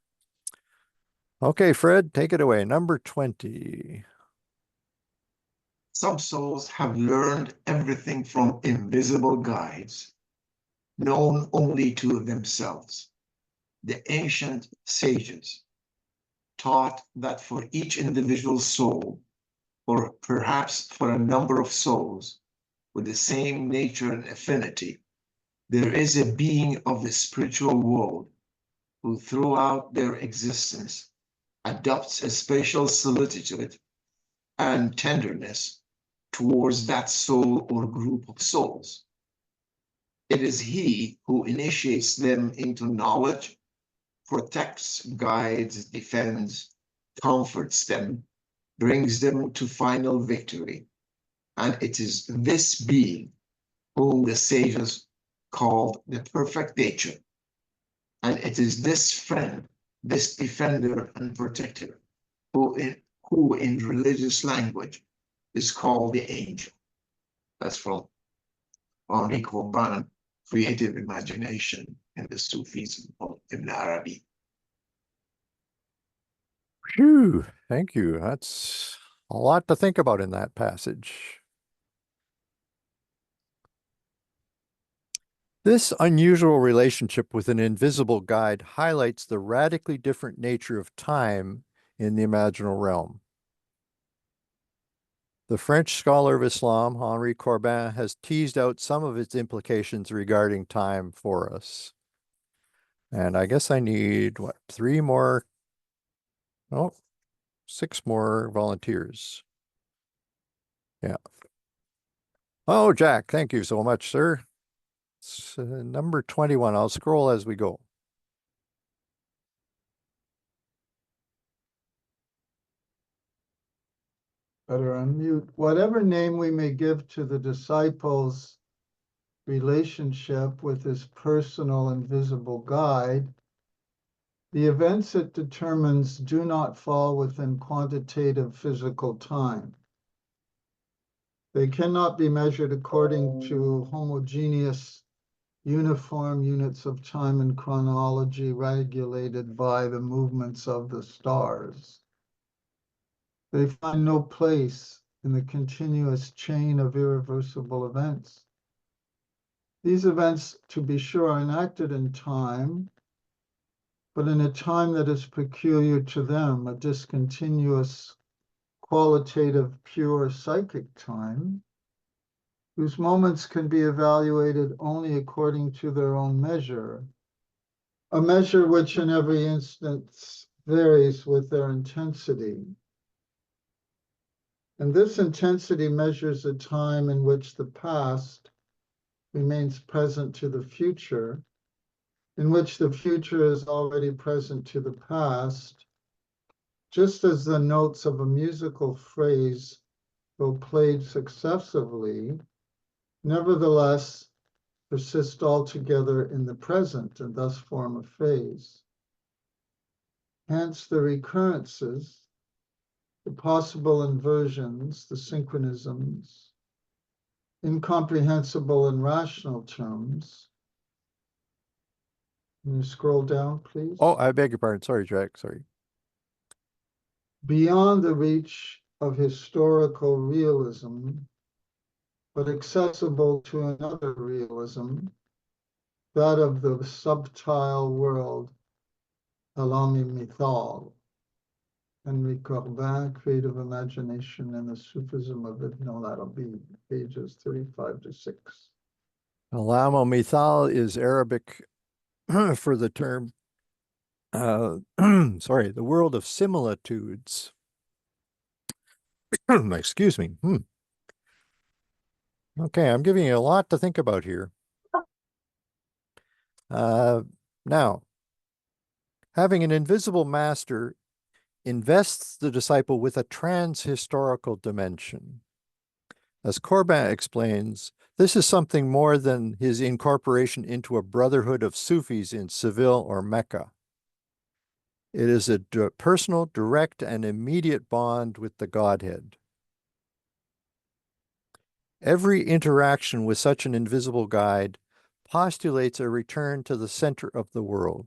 Okay, Fred, take it away. Number 20. Some souls have learned everything from invisible guides, known only to themselves. The ancient sages taught that for each individual soul, or perhaps for a number of souls with the same nature and affinity, there is a being of the spiritual world who throughout their existence adopts a special solicitude and tenderness towards that soul or group of souls. It is he who initiates them into knowledge, protects, guides, defends, comforts them, brings them to final victory. And it is this being whom the sages called the perfect nature. And it is this friend, this defender and protector, who in religious language is called the angel. That's from Henri Corbin, Creative Imagination in the Sufism of Ibn Arabi. Phew, thank you. That's a lot to think about in that passage. This unusual relationship with an invisible guide highlights the radically different nature of time in the imaginal realm. The French scholar of Islam, Henri Corbin, has teased out some of its implications regarding time for us. And I guess I need, what, 6 more volunteers. Yeah. Oh, Jack, thank you so much, sir. It's number 21. I'll scroll as we go. Better unmute. Whatever name we may give to the disciples' relationship with this personal and visible guide, the events it determines do not fall within quantitative physical time. They cannot be measured according to homogeneous, uniform units of time and chronology regulated by the movements of the stars. They find no place in the continuous chain of irreversible events. These events, to be sure, are enacted in time, but in a time that is peculiar to them, a discontinuous, qualitative, pure psychic time, whose moments can be evaluated only according to their own measure, a measure which in every instance varies with their intensity. And this intensity measures a time in which the past remains present to the future, in which the future is already present to the past, just as the notes of a musical phrase, though played successively, nevertheless persist altogether in the present and thus form a phase. Hence the recurrences, the possible inversions, the synchronisms, incomprehensible in rational terms, Can you scroll down, please? Oh, I beg your pardon. Sorry, Jack. Sorry. Beyond the reach of historical realism, but accessible to another realism, that of the subtile world Alami Mithal. Henry Corbin, Creative Imagination and the Sufism of it. No, that'll be pages 35 to 6. Alamo Mithal is Arabic for the term, sorry, the world of similitudes. Excuse me. Okay, I'm giving you a lot to think about here. Now, having an invisible master invests the disciple with a trans-historical dimension. As Corbin explains, this is something more than his incorporation into a brotherhood of Sufis in Seville or Mecca. It is a personal, direct, and immediate bond with the Godhead. Every interaction with such an invisible guide postulates a return to the center of the world,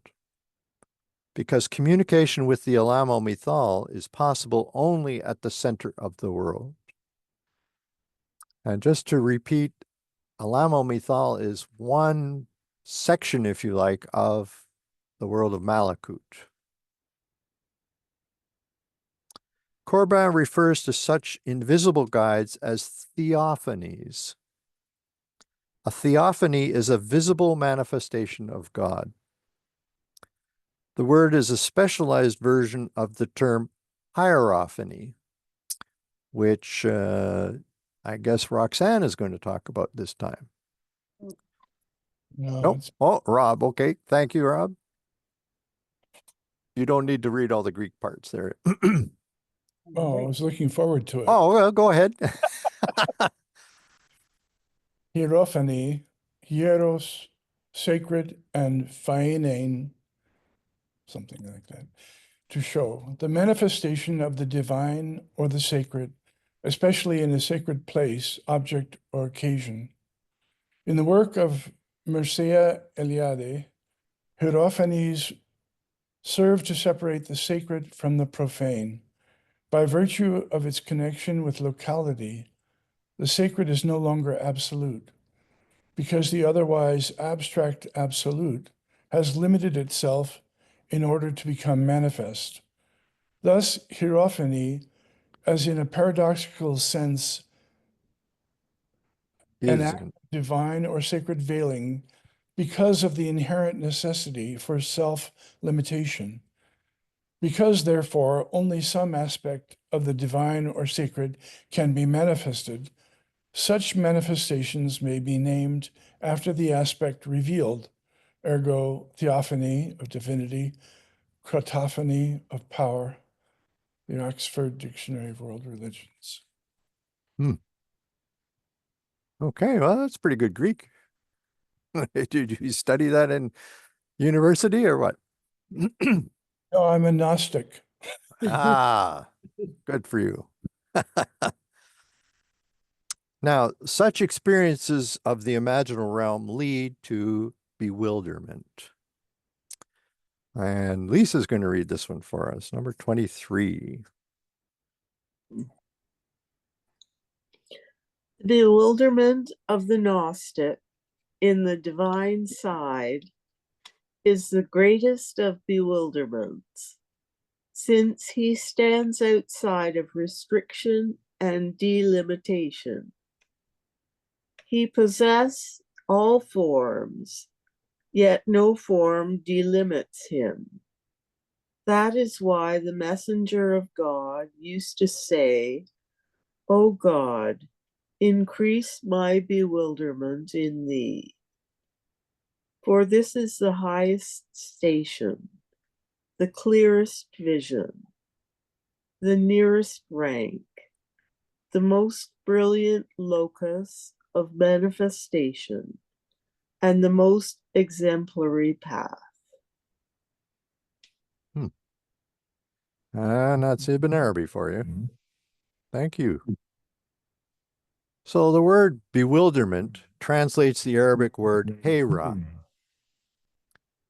because communication with the Alamo Mithal is possible only at the center of the world. And just to repeat, Alamo Mithal is one section, if you like, of the world of Malakut. Corbin refers to such invisible guides as theophanies. A theophany is a visible manifestation of God. The word is a specialized version of the term hierophany, which I guess Roxanne is going to talk about this time. No, Nope. Oh, Rob. Okay. Thank you, Rob. You don't need to read all the Greek parts there. I was looking forward to it. Oh, well, go ahead. Hierophany, hieros, sacred, and phaenein, something like that, to show the manifestation of the divine or the sacred, especially in a sacred place, object, or occasion. In the work of Mircea Eliade, hierophanies serve to separate the sacred from the profane. By virtue of its connection with locality, the sacred is no longer absolute, because the otherwise abstract absolute has limited itself in order to become manifest. Thus, hierophany, as in a paradoxical sense, an act of divine or sacred veiling, because of the inherent necessity for self-limitation. Because, therefore, only some aspect of the divine or sacred can be manifested, such manifestations may be named after the aspect revealed, ergo theophany of divinity, crotophany of power, the Oxford Dictionary of World Religions. Okay, well, that's pretty good Greek. Did you study that in university or what? No, I'm a Gnostic. Ah, good for you. Now, such experiences of the imaginal realm lead to bewilderment. And Lisa's going to read this one for us, number 23. The bewilderment of the Gnostic in the divine side is the greatest of bewilderments, since he stands outside of restriction and delimitation. He possesses all forms, yet no form delimits him. That is why the messenger of God used to say, "O God, increase my bewilderment in thee." For this is the highest station, the clearest vision, the nearest rank, the most brilliant locus of manifestation, and the most exemplary path. And that's Ibn Arabi for you. Thank you. So the word bewilderment translates the Arabic word hayra.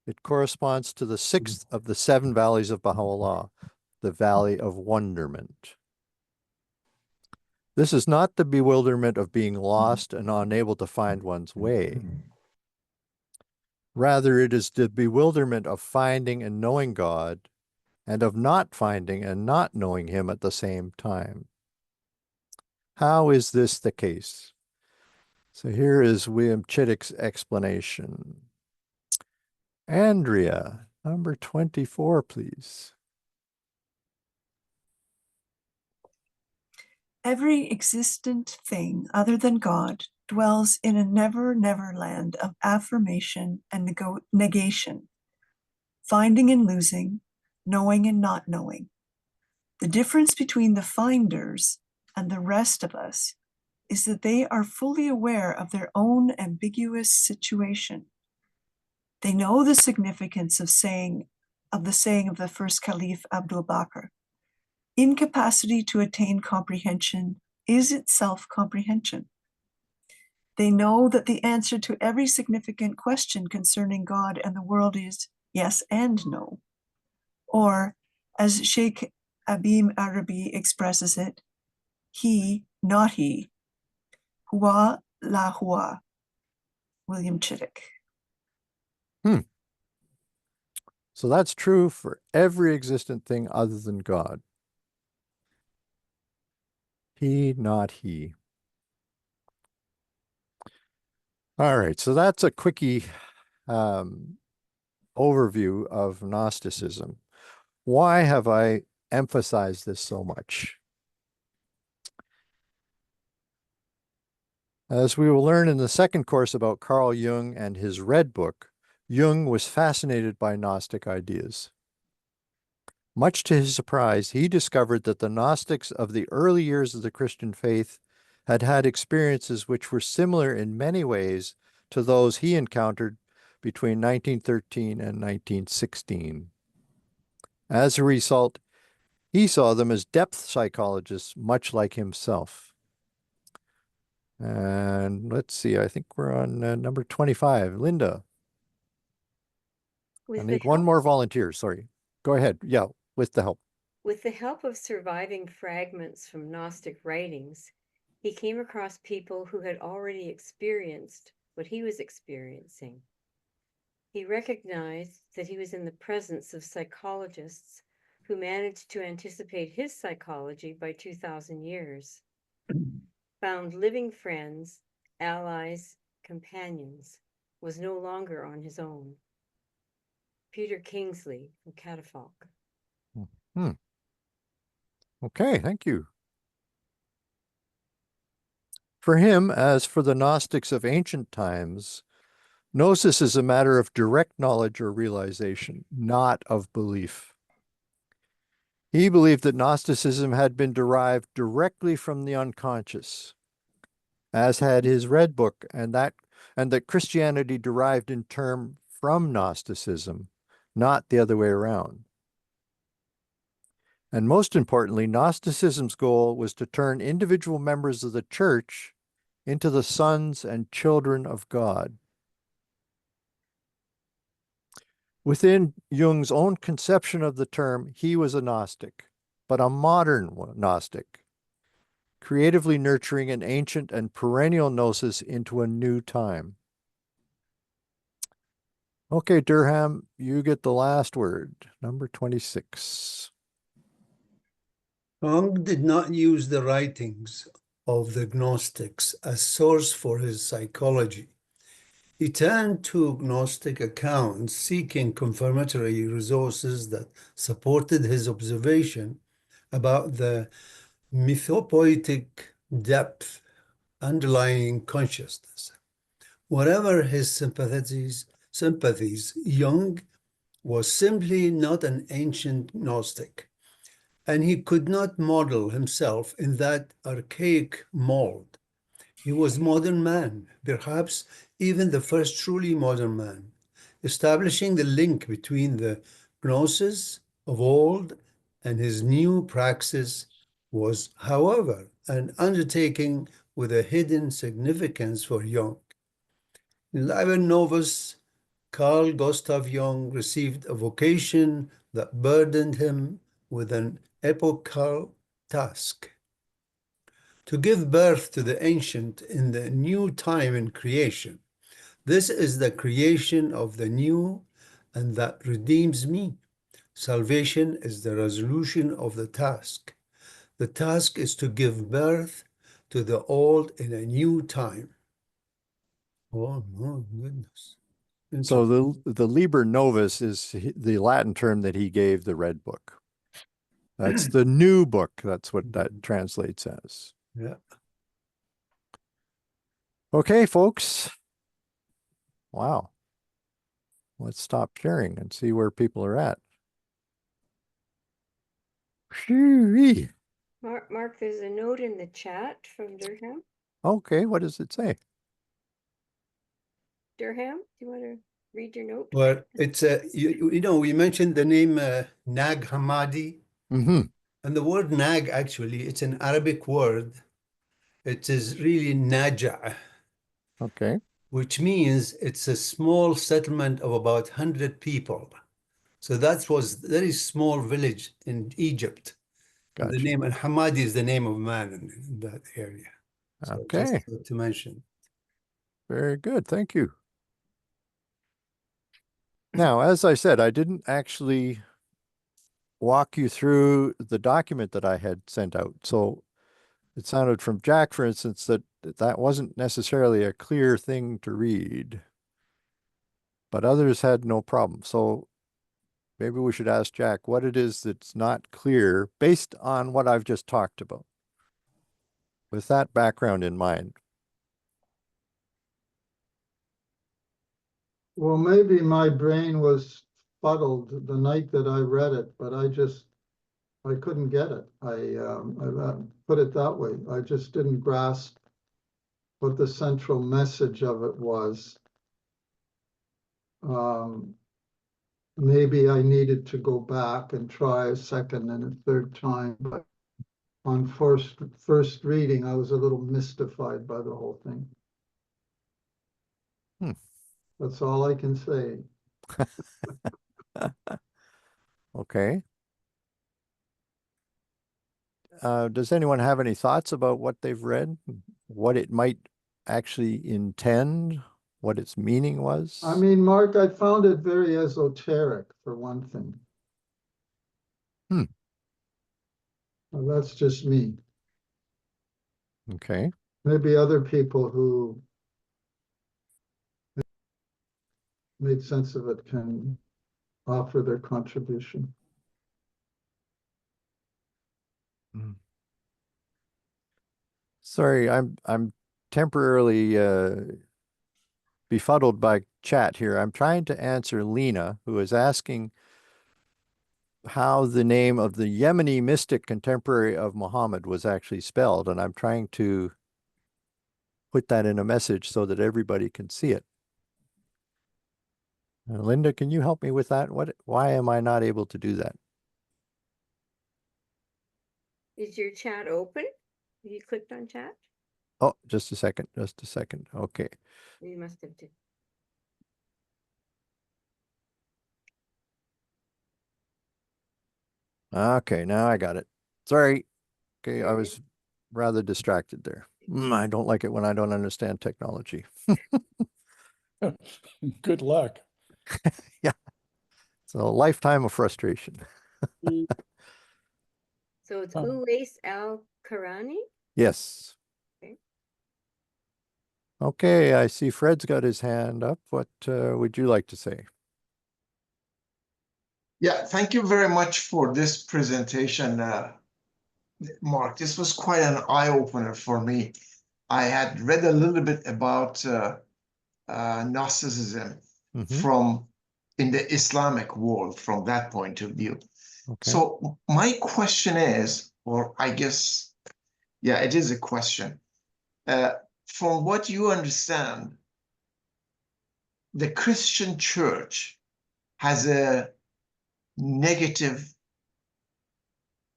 It corresponds to the sixth of the seven valleys of Baha'u'llah, the Valley of Wonderment. This is not the bewilderment of being lost and unable to find one's way. Rather, it is the bewilderment of finding and knowing God, and of not finding and not knowing him at the same time. How is this the case? So here is William Chittick's explanation. Andrea, number 24, please. Every existent thing other than God dwells in a never-never land of affirmation and negation, finding and losing, knowing and not knowing. The difference between the finders and the rest of us is that they are fully aware of their own ambiguous situation. They know the significance of the saying of the first Caliph Abdul Bakr. Incapacity to attain comprehension is itself comprehension. They know that the answer to every significant question concerning God and the world is yes and no. Or, as Sheikh Abim Arabi expresses it, he, not he. Hua la hua. William Chittick. So that's true for every existent thing other than God. He, not he. All right, so that's a quickie overview of Gnosticism. Why have I emphasized this so much? As we will learn in the second course about Carl Jung and his Red Book, Jung was fascinated by Gnostic ideas. Much to his surprise, he discovered that the Gnostics of the early years of the Christian faith had had experiences which were similar in many ways to those he encountered between 1913 and 1916. As a result, he saw them as depth psychologists, much like himself. And let's see, I think we're on number 25. Linda. I need one more volunteer, sorry. Go ahead, yeah, with the help. With the help of surviving fragments from Gnostic writings, he came across people who had already experienced what he was experiencing. He recognized that he was in the presence of psychologists who managed to anticipate his psychology by 2,000 years, found living friends, allies, companions, was no longer on his own. Peter Kingsley from Catafalque. Okay, thank you. For him, as for the Gnostics of ancient times, Gnosis is a matter of direct knowledge or realization, not of belief. He believed that Gnosticism had been derived directly from the unconscious, as had his Red Book, and that Christianity derived in turn from Gnosticism, not the other way around. And most importantly, Gnosticism's goal was to turn individual members of the church into the sons and children of God. Within Jung's own conception of the term, he was a Gnostic, but a modern Gnostic, creatively nurturing an ancient and perennial Gnosis into a new time. Okay, Durham, you get the last word, number 26. Jung did not use the writings of the Gnostics as source for his psychology. He turned to Gnostic accounts, seeking confirmatory resources that supported his observation about the mythopoetic depth underlying consciousness. Whatever his sympathies, Jung was simply not an ancient Gnostic, and he could not model himself in that archaic mold. He was modern man, perhaps even the first truly modern man, establishing the link between the Gnosis of old and his new praxis was, however, an undertaking with a hidden significance for Jung. In Liber Novus Carl Gustav Jung received a vocation that burdened him with an epochal task: to give birth to the ancient in the new time in creation. This is the creation of the new, and that redeems me. Salvation is the resolution of the task. The task is to give birth to the old in a new time. Oh, my goodness. So the Liber Novus is the Latin term that he gave the Red Book. That's the new book. That's what that translates as. Yeah. Okay, folks. Wow. Let's stop sharing and see where people are at. Phew-wee. Mark, there's a note in the chat from Durham. Okay, what does it say? Durham, do you want to read your note? Well, it's you know, we mentioned the name Nag Hammadi, and the word Nag, actually, it's an Arabic word. It is really Naja. Okay. Which means it's a small settlement of about 100 people. So that was a very small village in Egypt. Gotcha. The name Al-Hamadi is the name of a man in that area. So Okay. just to mention. Very good. Thank you. Now, as I said, I didn't actually walk you through the document that I had sent out. So it sounded from Jack, for instance, that that wasn't necessarily a clear thing to read, but others had no problem. So maybe we should ask Jack what it is that's not clear based on what I've just talked about. With that background in mind. Well, maybe my brain was fuddled the night that I read it, but I couldn't get it. I put it that way. I just didn't grasp what the central message of it was. Maybe I needed to go back and try a second and a third time, but on first reading, I was a little mystified by the whole thing. That's all I can say. Okay. Does anyone have any thoughts about what they've read? What it might actually intend? What its meaning was? I mean, Mark, I found it very esoteric, for one thing. Well, that's just me. Okay. Maybe other people who made sense of it can offer their contribution. Sorry, I'm temporarily befuddled by chat here. I'm trying to answer Lena, who is asking how the name of the Yemeni mystic contemporary of Muhammad was actually spelled, and I'm trying to put that in a message so that everybody can see it. Linda, can you help me with that? Why am I not able to do that? Is your chat open? Have you clicked on chat? Oh, just a second. Okay. You must have did. Okay, now I got it. Sorry. Okay, I was rather distracted there. I don't like it when I don't understand technology. Good luck. Yeah. It's a lifetime of frustration. So it's Uwais al-Qarani? Yes. Okay. Okay, I see Fred's got his hand up. What would you like to say? Yeah, thank you very much for this presentation, Mark. This was quite an eye-opener for me. I had read a little bit about Gnosticism from in the Islamic world from that point of view. Okay. So my question is, or I guess, yeah, it is a question. From what you understand, the Christian church has a negative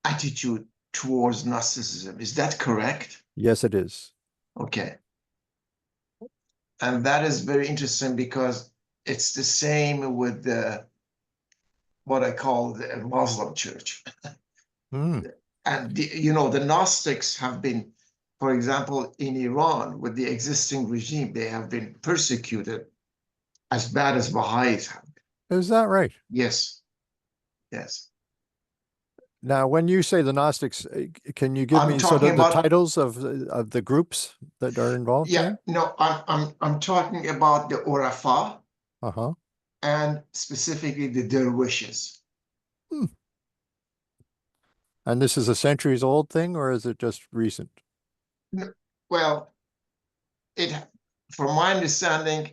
attitude towards Gnosticism. Is that correct? Yes, it is. Okay. And that is very interesting because it's the same with what I call the Muslim church. Hmm. And the Gnostics have been, for example, in Iran, with the existing regime, they have been persecuted as bad as Baha'is have been. Is that right? Yes. Yes. Now, when you say the Gnostics, can you give I'm me sort talking of the about, titles of the groups that are involved yeah, here? no, I'm talking about the Urafa Uh-huh. and specifically the dervishes. Hmm. And this is a centuries old thing, or is it just recent? Well, from my understanding,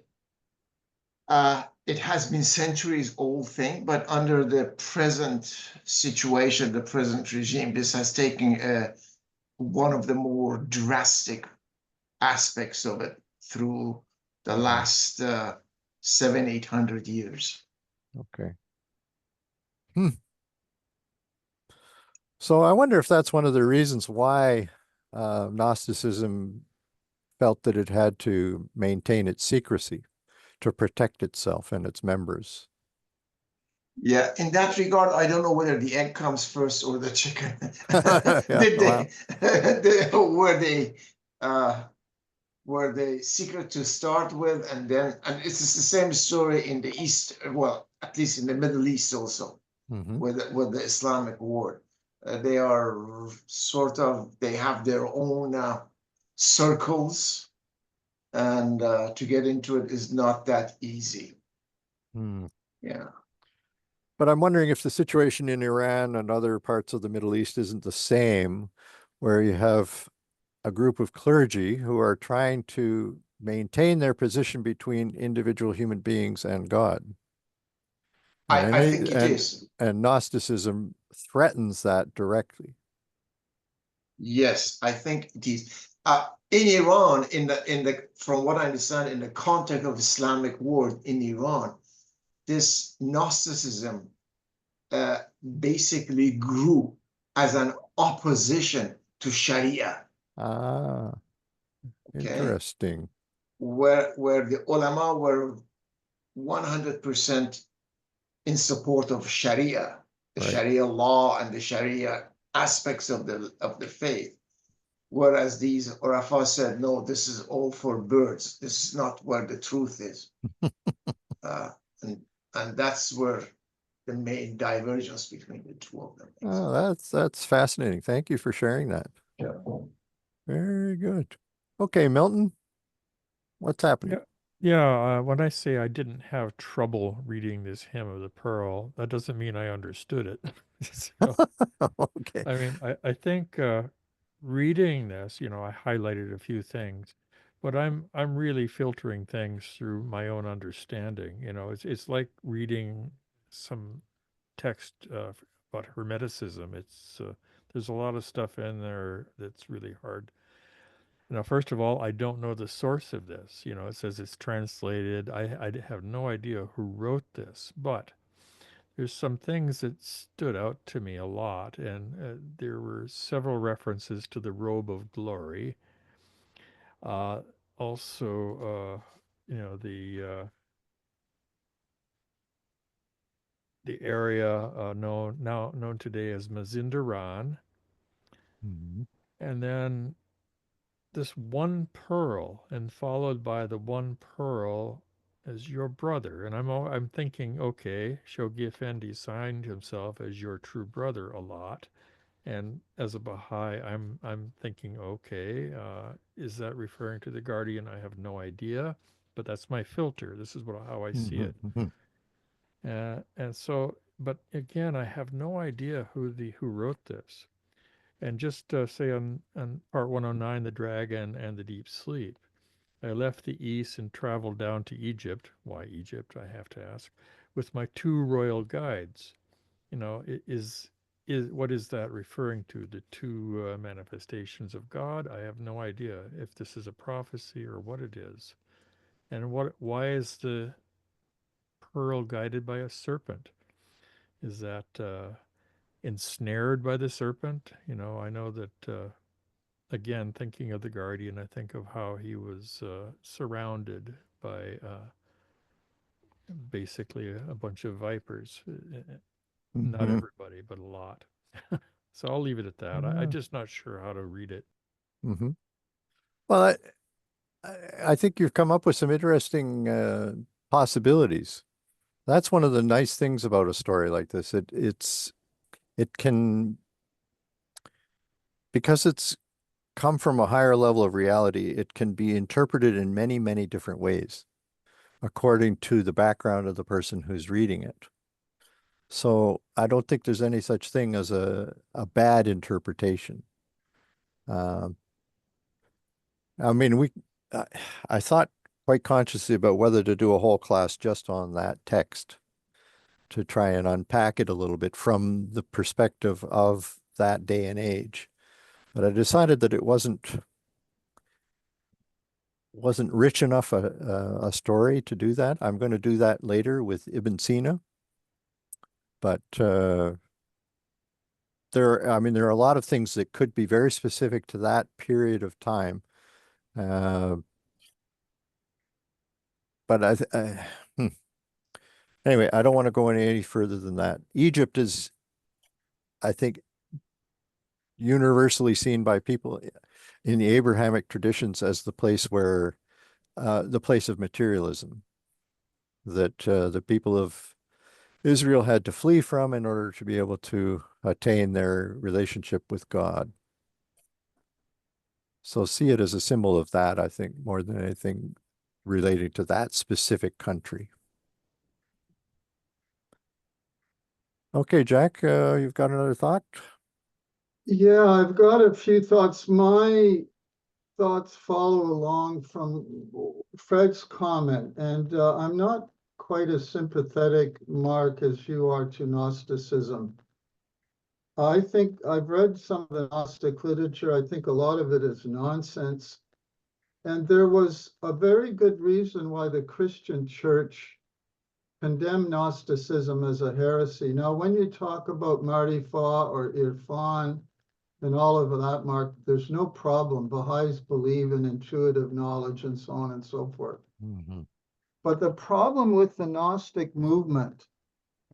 it has been centuries old thing, but under the present situation, the present regime, this has taken one of the more drastic aspects of it through the last 700-800 years. Okay. Hmm. So I wonder if that's one of the reasons why Gnosticism felt that it had to maintain its secrecy to protect itself and its members. Yeah, in that regard, I don't know whether the egg comes first or the chicken. Yeah, Did wow. were they secret to start with, and it's the same story in the East, well, at least in the Middle East also, with the Islamic world. They are they have their own circles, and to get into it is not that easy. Hmm. Yeah. But I'm wondering if the situation in Iran and other parts of the Middle East isn't the same, where you have a group of clergy who are trying to maintain their position between individual human beings and God. And I think it is. And Gnosticism threatens that directly. Yes, I think it is. In Iran, from what I understand, in the context of Islamic world in Iran, this Gnosticism basically grew as an opposition to Sharia. Ah, interesting. Where the ulama were 100% in support of Sharia, the Sharia law and the Sharia aspects of the faith. Whereas these Urafa said, no, this is all for birds. This is not where the truth is. And that's where the main divergence between the two of them is. Oh, that's fascinating. Thank you for sharing that. Yeah. Very good. Okay, Milton, what's happening? Yeah, when I say I didn't have trouble reading this Hymn of the Pearl, that doesn't mean I understood it. So, okay. I mean, I think reading this, I highlighted a few things, but I'm really filtering things through my own understanding. It's like reading some text about Hermeticism. There's a lot of stuff in there that's really hard. Now, first of all, I don't know the source of this. It says it's translated. I have no idea who wrote this, but there's some things that stood out to me a lot, and there were several references to the robe of glory. Also, the area known today as Mazindaran, and then this one pearl, and followed by the one pearl as your brother. And I'm thinking, okay, Shoghi Effendi signed himself as your true brother a lot. And as a Baha'i, I'm thinking, okay, is that referring to the guardian? I have no idea, but that's my filter. This is how I see it. And so, but again, I have no idea who wrote this. And just say on part 109, the dragon and the deep sleep. I left the east and traveled down to Egypt. Why Egypt, I have to ask, with my two royal guides. Is what is that referring to? The two manifestations of God? I have no idea if this is a prophecy or what it is. And why is the pearl guided by a serpent? Is that ensnared by the serpent? I know that, again, thinking of the guardian, I think of how he was surrounded by basically a bunch of vipers. Not Mhm. everybody, but a lot. So I'll leave it at that. I'm just not sure how to read it. Mm-hmm. Well, I think you've come up with some interesting possibilities. That's one of the nice things about a story like this. It can, because it's come from a higher level of reality, it can be interpreted in many, many different ways according to the background of the person who's reading it. So I don't think there's any such thing as a bad interpretation. Um, I mean, I thought quite consciously about whether to do a whole class just on that text to try and unpack it a little bit from the perspective of that day and age. But I decided that it wasn't rich enough a story to do that. I'm going to do that later with Ibn Sina. But I mean, there are a lot of things that could be very specific to that period of time. But anyway, I don't want to go any further than that. Egypt is, I think, universally seen by people in the Abrahamic traditions as the place where the place of materialism that the people of Israel had to flee from in order to be able to attain their relationship with God. So see it as a symbol of that, I think, more than anything relating to that specific country. Okay, Jack, you've got another thought? Yeah, I've got a few thoughts. My thoughts follow along from Fred's comment, and I'm not quite as sympathetic, Mark, as you are to Gnosticism. I think I've read some of the Gnostic literature. I think a lot of it is nonsense. And there was a very good reason why the Christian church condemned Gnosticism as a heresy. Now, when you talk about Marifa or Irfan and all of that, Mark, there's no problem. Baha'is believe in intuitive knowledge and so on and so forth. Mm-hmm. But the problem with the Gnostic movement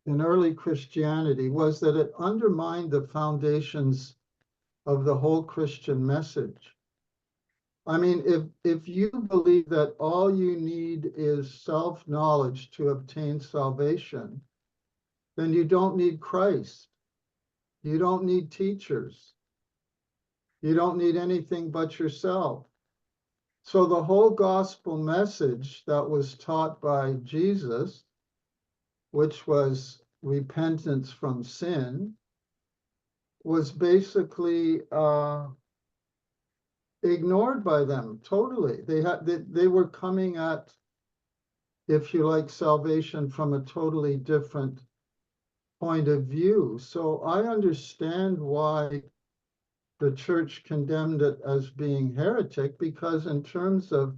in early Christianity was that it undermined the foundations of the whole Christian message. I mean, if you believe that all you need is self-knowledge to obtain salvation, then you don't need Christ. You don't need teachers. You don't need anything but yourself. So the whole gospel message that was taught by Jesus, which was repentance from sin, was basically ignored by them totally. They were coming at, if you like, salvation from a totally different point of view. So I understand why the church condemned it as being heretic, because in terms of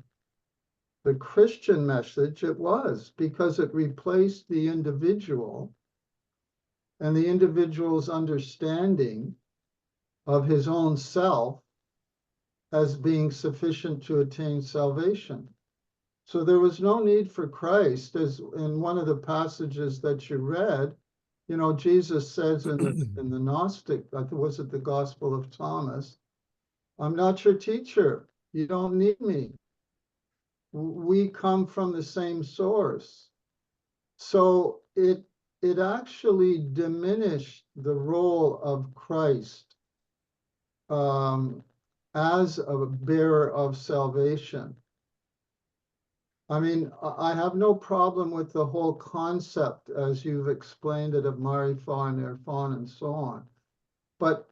the Christian message, it was, because it replaced the individual and the individual's understanding of his own self as being sufficient to attain salvation. So there was no need for Christ, as in one of the passages that you read, you know, Jesus says in the Gnostic, was it the Gospel of Thomas, I'm not your teacher. You don't need me. We come from the same source. So it actually diminished the role of Christ as a bearer of salvation. I mean, I have no problem with the whole concept, as you've explained it, of Marifa and Irfan and so on. But,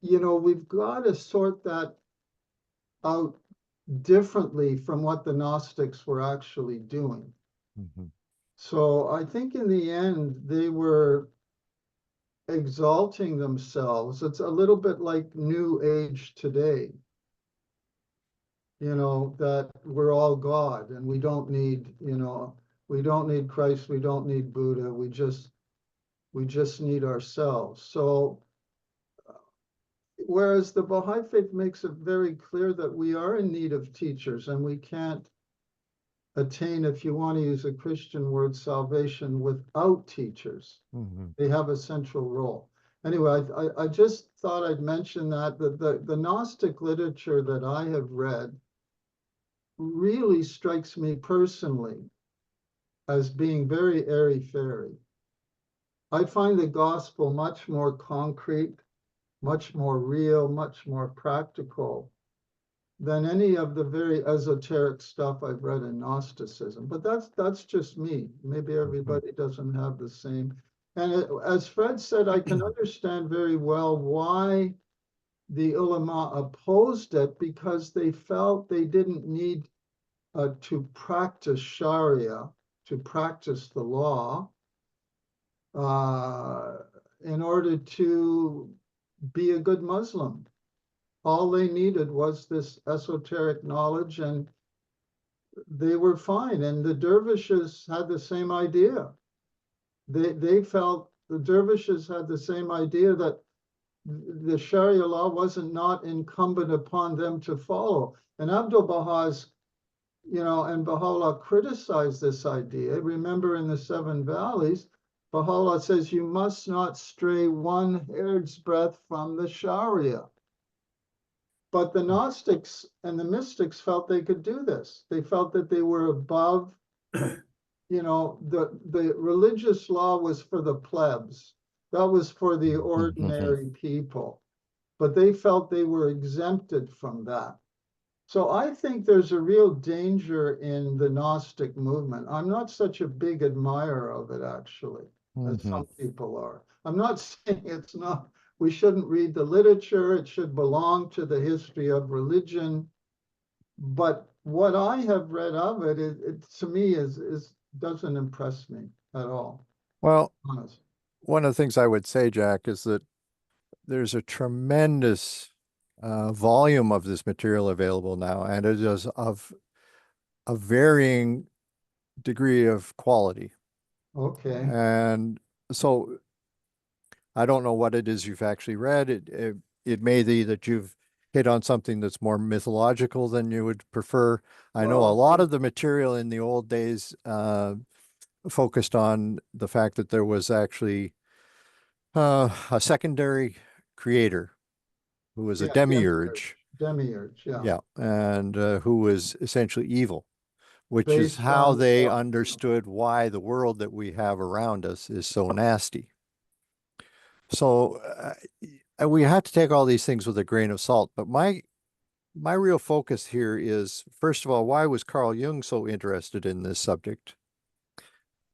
you know, we've got to sort that out differently from what the Gnostics were actually doing. Mm-hmm. So I think in the end, they were exalting themselves. It's a little bit like New Age today, you know, that we're all God and we don't need, you know, we don't need Christ, we don't need Buddha, we just need ourselves. So whereas the Baha'i faith makes it very clear that we are in need of teachers and we can't attain, if you want to use a Christian word, salvation without teachers. They have a central role. Anyway, I just thought I'd mention that the Gnostic literature that I have read really strikes me personally as being very airy-fairy. I find the gospel much more concrete, much more real, much more practical than any of the very esoteric stuff I've read in Gnosticism. But that's just me. Maybe everybody doesn't have the same. And as Fred said, I can understand very well why the ulama opposed it, because they felt they didn't need to practice Sharia, to practice the law, in order to be a good Muslim. All they needed was this esoteric knowledge, and they were fine. And the dervishes had the same idea. They felt, the dervishes had the same idea, that the Sharia law wasn't not incumbent upon them to follow. And Abdu'l-Baha's, and Baha'u'llah criticized this idea. Remember, in the Seven Valleys, Baha'u'llah says you must not stray one hair's breadth from the Sharia. But the Gnostics and the mystics felt they could do this. They felt that they were above, the religious law was for the plebs. That was for the ordinary people. But they felt they were exempted from that. So I think there's a real danger in the Gnostic movement. I'm not such a big admirer of it, actually, as some people are. I'm not saying it's not, we shouldn't read the literature, it should belong to the history of religion. But what I have read of it, to me, doesn't impress me at all. Well, one of the things I would say, Jack, is that there's a tremendous volume of this material available now, and it is of a varying degree of quality. Okay. And so I don't know what it is you've actually read. It may be that you've hit on something that's more mythological than you would prefer. I know a lot of the material in the old days focused on the fact that there was actually a secondary creator who was a demiurge. Demiurge, yeah. Yeah, and who was essentially evil, which is Based how on they stuff. understood why the world that we have around us is so nasty. So we have to take all these things with a grain of salt. But my real focus here is, first of all, why was Carl Jung so interested in this subject?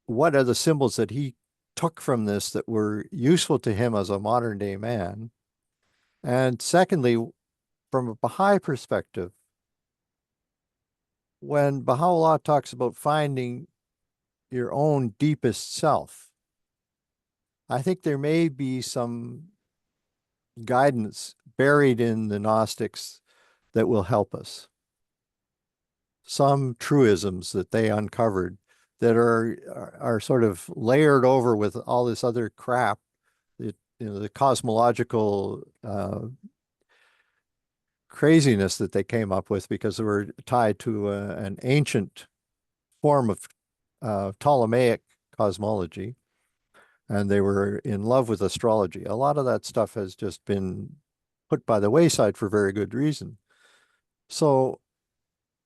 What are the symbols that he took from this that were useful to him as a modern day man? And secondly, from a Baha'i perspective, when Baha'u'llah talks about finding your own deepest self, I think there may be some guidance buried in the Gnostics that will help us. Some truisms that they uncovered that are sort of layered over with all this other crap, the cosmological craziness that they came up with, because they were tied to an ancient form of Ptolemaic cosmology, and they were in love with astrology. A lot of that stuff has just been put by the wayside for very good reason. So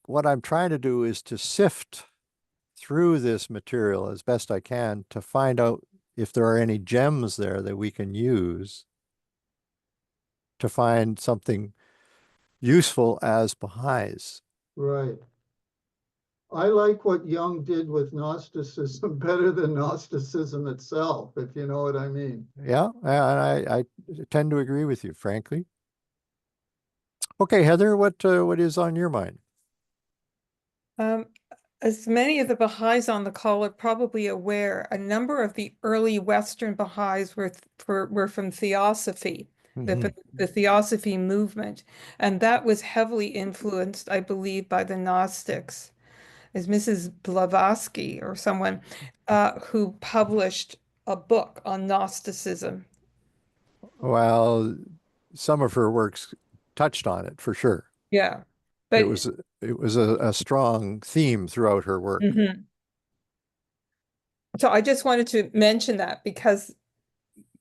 what I'm trying to do is to sift through this material as best I can to find out if there are any gems there that we can use to find something useful as Baha'is. Right. I like what Jung did with Gnosticism better than Gnosticism itself, if you know what I mean. Yeah, and I tend to agree with you, frankly. Okay, Heather, what is on your mind? As many of the Baha'is on the call are probably aware, a number of the early Western Baha'is were from Theosophy, the Theosophy movement, and that was heavily influenced, I believe, by the Gnostics. As Mrs. Blavatsky or someone who published a book on Gnosticism. Well, some of her works touched on it for sure. Yeah. But it was a strong theme throughout her work. Mhm. So I just wanted to mention that because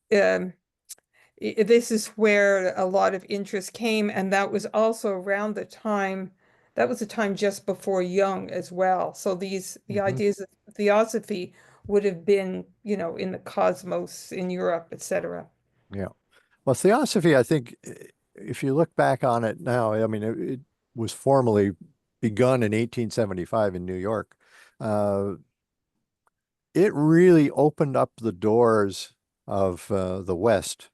this is where a lot of interest came, and that was also around the time, that was the time just before Jung as well. So the ideas of theosophy would have been, you know, in the cosmos in Europe, etc. Yeah. Well, theosophy, I think, if you look back on it now, I mean, it was formally begun in 1875 in New York. It really opened up the doors of the West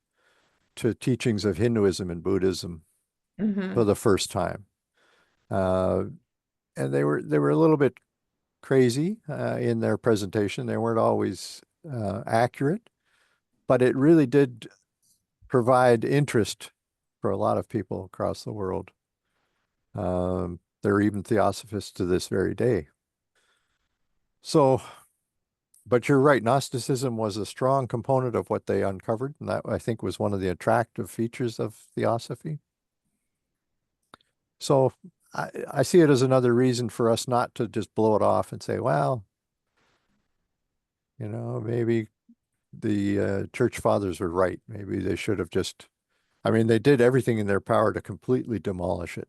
to teachings of Hinduism and Buddhism for the first time. And they were a little bit crazy in their presentation. They weren't always accurate, but it really did provide interest for a lot of people across the world. There are even theosophists to this very day. So, but you're right, Gnosticism was a strong component of what they uncovered, and that I think was one of the attractive features of theosophy. So I see it as another reason for us not to just blow it off and say, well, you know, maybe the church fathers were right. Maybe they should have just, I mean, they did everything in their power to completely demolish it.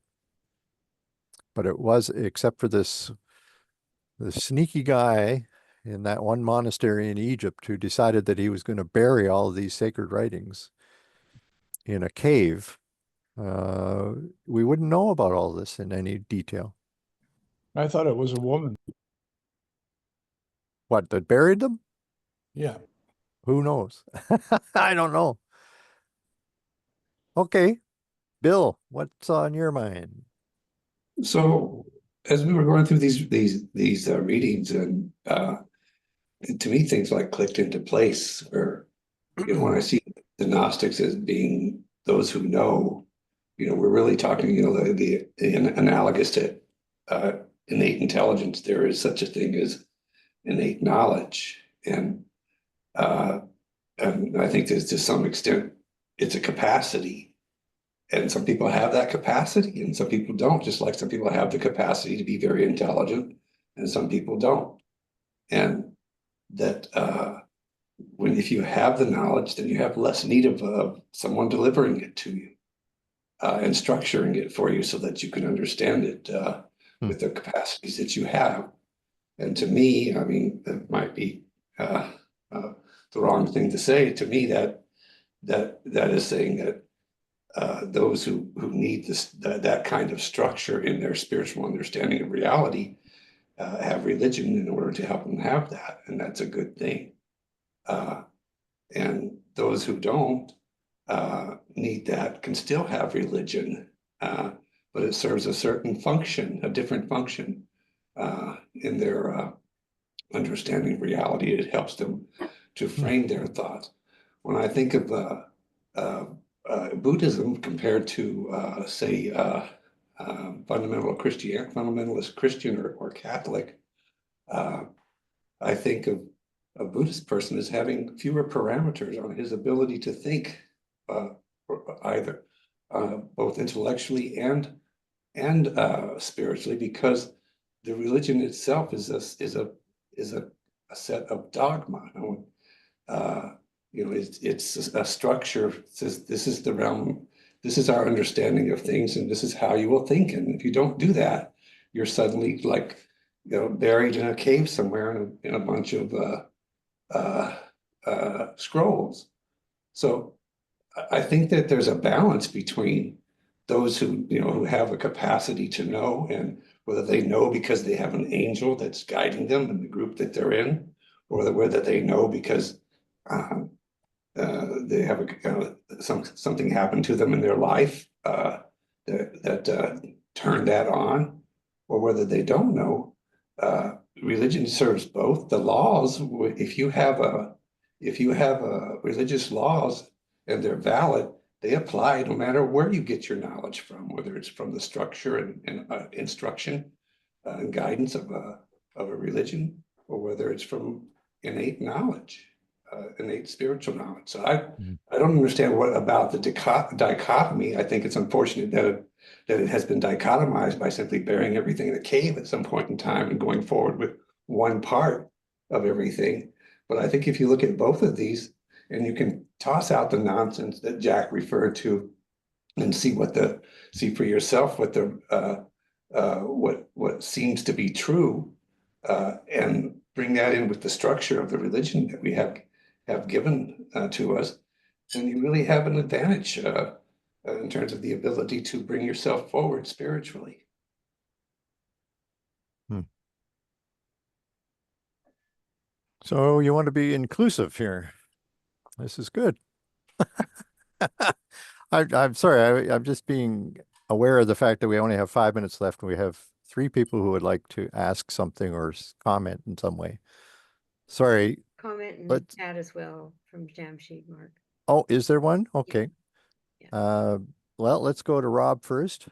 But it was, except for the sneaky guy in that one monastery in Egypt who decided that he was going to bury all of these sacred writings in a cave, we wouldn't know about all this in any detail. I thought it was a woman. What, that buried them? Yeah. Who knows? I don't know. Okay, Bill, what's on your mind? So as we were going through these readings, and to me things like clicked into place, where, you know, when I see the Gnostics as being those who know, you know, we're really talking, you know, the analogous to innate intelligence. There is such a thing as innate knowledge, and I think there's, to some extent, it's a capacity, and some people have that capacity and some people don't, just like some people have the capacity to be very intelligent and some people don't. And that when, if you have the knowledge, then you have less need of someone delivering it to you and structuring it for you so that you can understand it with the capacities that you have. And to me, I mean, it might be the wrong thing to say. To me, that is saying that those who need that kind of structure in their spiritual understanding of reality have religion in order to help them have that, and that's a good thing. And those who don't need that can still have religion, but it serves a certain function, a different function in their understanding of reality. It helps them to frame their thoughts. When I think of Buddhism compared to, say, fundamentalist Christian or Catholic, I think of a Buddhist person as having fewer parameters on his ability to think, either both intellectually and spiritually, because the religion itself is a set of dogma. You know, it's a structure. It says this is the realm, this is our understanding of things, and this is how you will think. And if you don't do that, you're suddenly, like, you know, buried in a cave somewhere in a bunch of scrolls. So I think that there's a balance between those who, you know, who have a capacity to know, and whether they know because they have an angel that's guiding them in the group that they're in, or whether they know because they have something happened to them in their life that turned that on, or whether they don't know. Religion serves both. The laws, if you have religious laws and they're valid, they apply no matter where you get your knowledge from, whether it's from the structure and instruction and guidance of a religion, or whether it's from innate knowledge. innate spiritual knowledge. So I don't understand what about the dichotomy. I think it's unfortunate that it has been dichotomized by simply burying everything in a cave at some point in time and going forward with one part of everything. But I think if you look at both of these, and you can toss out the nonsense that Jack referred to, and see for yourself what the what seems to be true, and bring that in with the structure of the religion that we have given to us, then you really have an advantage in terms of the ability to bring yourself forward spiritually. So you want to be inclusive here. This is good. I'm sorry, I'm just being aware of the fact that we only have 5 minutes left, and we have 3 people who would like to ask something or comment in some way. Sorry. Comment in the chat as well from Jamsheed, Mark. Oh, is there one? Okay. Yeah. Well, let's go to Rob first.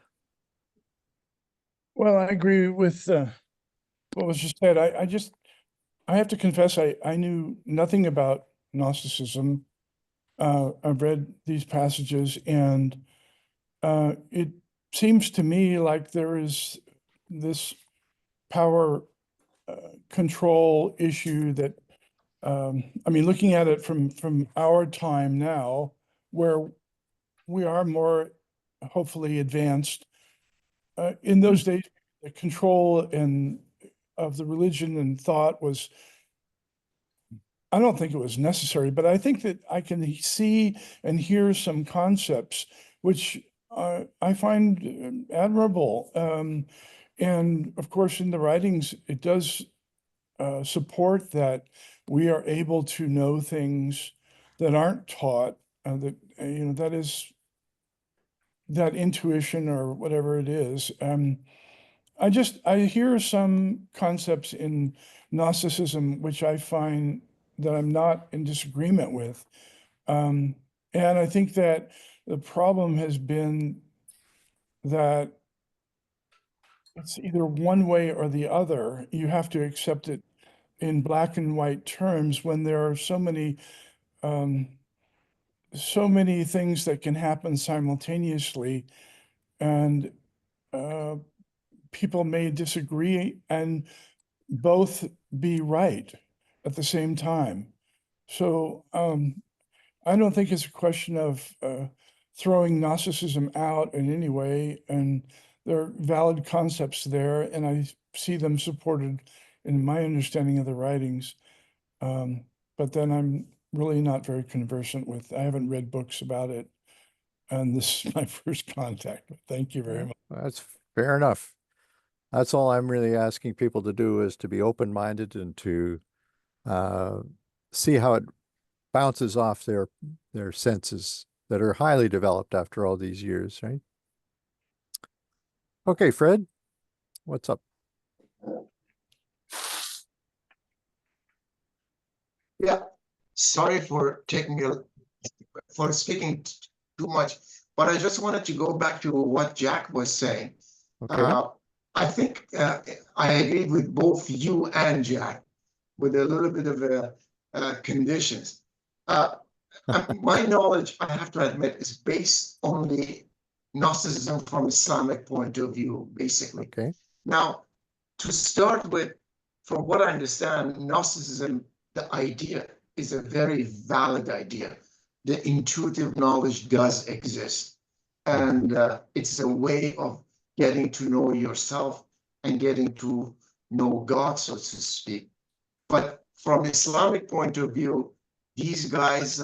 Well, I agree with what was just said. I have to confess, I knew nothing about Gnosticism. I've read these passages, and it seems to me like there is this power control issue that, I mean, looking at it from our time now, where we are more hopefully advanced. In those days, the control of the religion and thought was, I don't think it was necessary, but I think that I can see and hear some concepts which I find admirable. And of course, in the writings, it does support that we are able to know things that aren't taught, that, you know, that is that intuition or whatever it is. I hear some concepts in Gnosticism, which I find that I'm not in disagreement with. And I think that the problem has been that it's either one way or the other. You have to accept it in black and white terms when there are so many things that can happen simultaneously, and people may disagree and both be right at the same time. So I don't think it's a question of throwing Gnosticism out in any way, and there are valid concepts there, and I see them supported in my understanding of the writings. But then I'm really not very conversant with, I haven't read books about it, and this is my first contact. But thank you very much. That's fair enough. That's all I'm really asking people to do, is to be open-minded and to see how it bounces off their senses that are highly developed after all these years, right? Okay, Fred, what's up? Yeah, sorry for speaking too much, but I just wanted to go back to what Jack was saying. Okay. I think I agree with both you and Jack, with a little bit of conditions. My knowledge, I have to admit, is based on the Gnosticism from Islamic point of view, basically. Okay. Now, to start with, from what I understand, Gnosticism, the idea is a very valid idea. The intuitive knowledge does exist. And it's a way of getting to know yourself and getting to know God, so to speak. But from Islamic point of view, these guys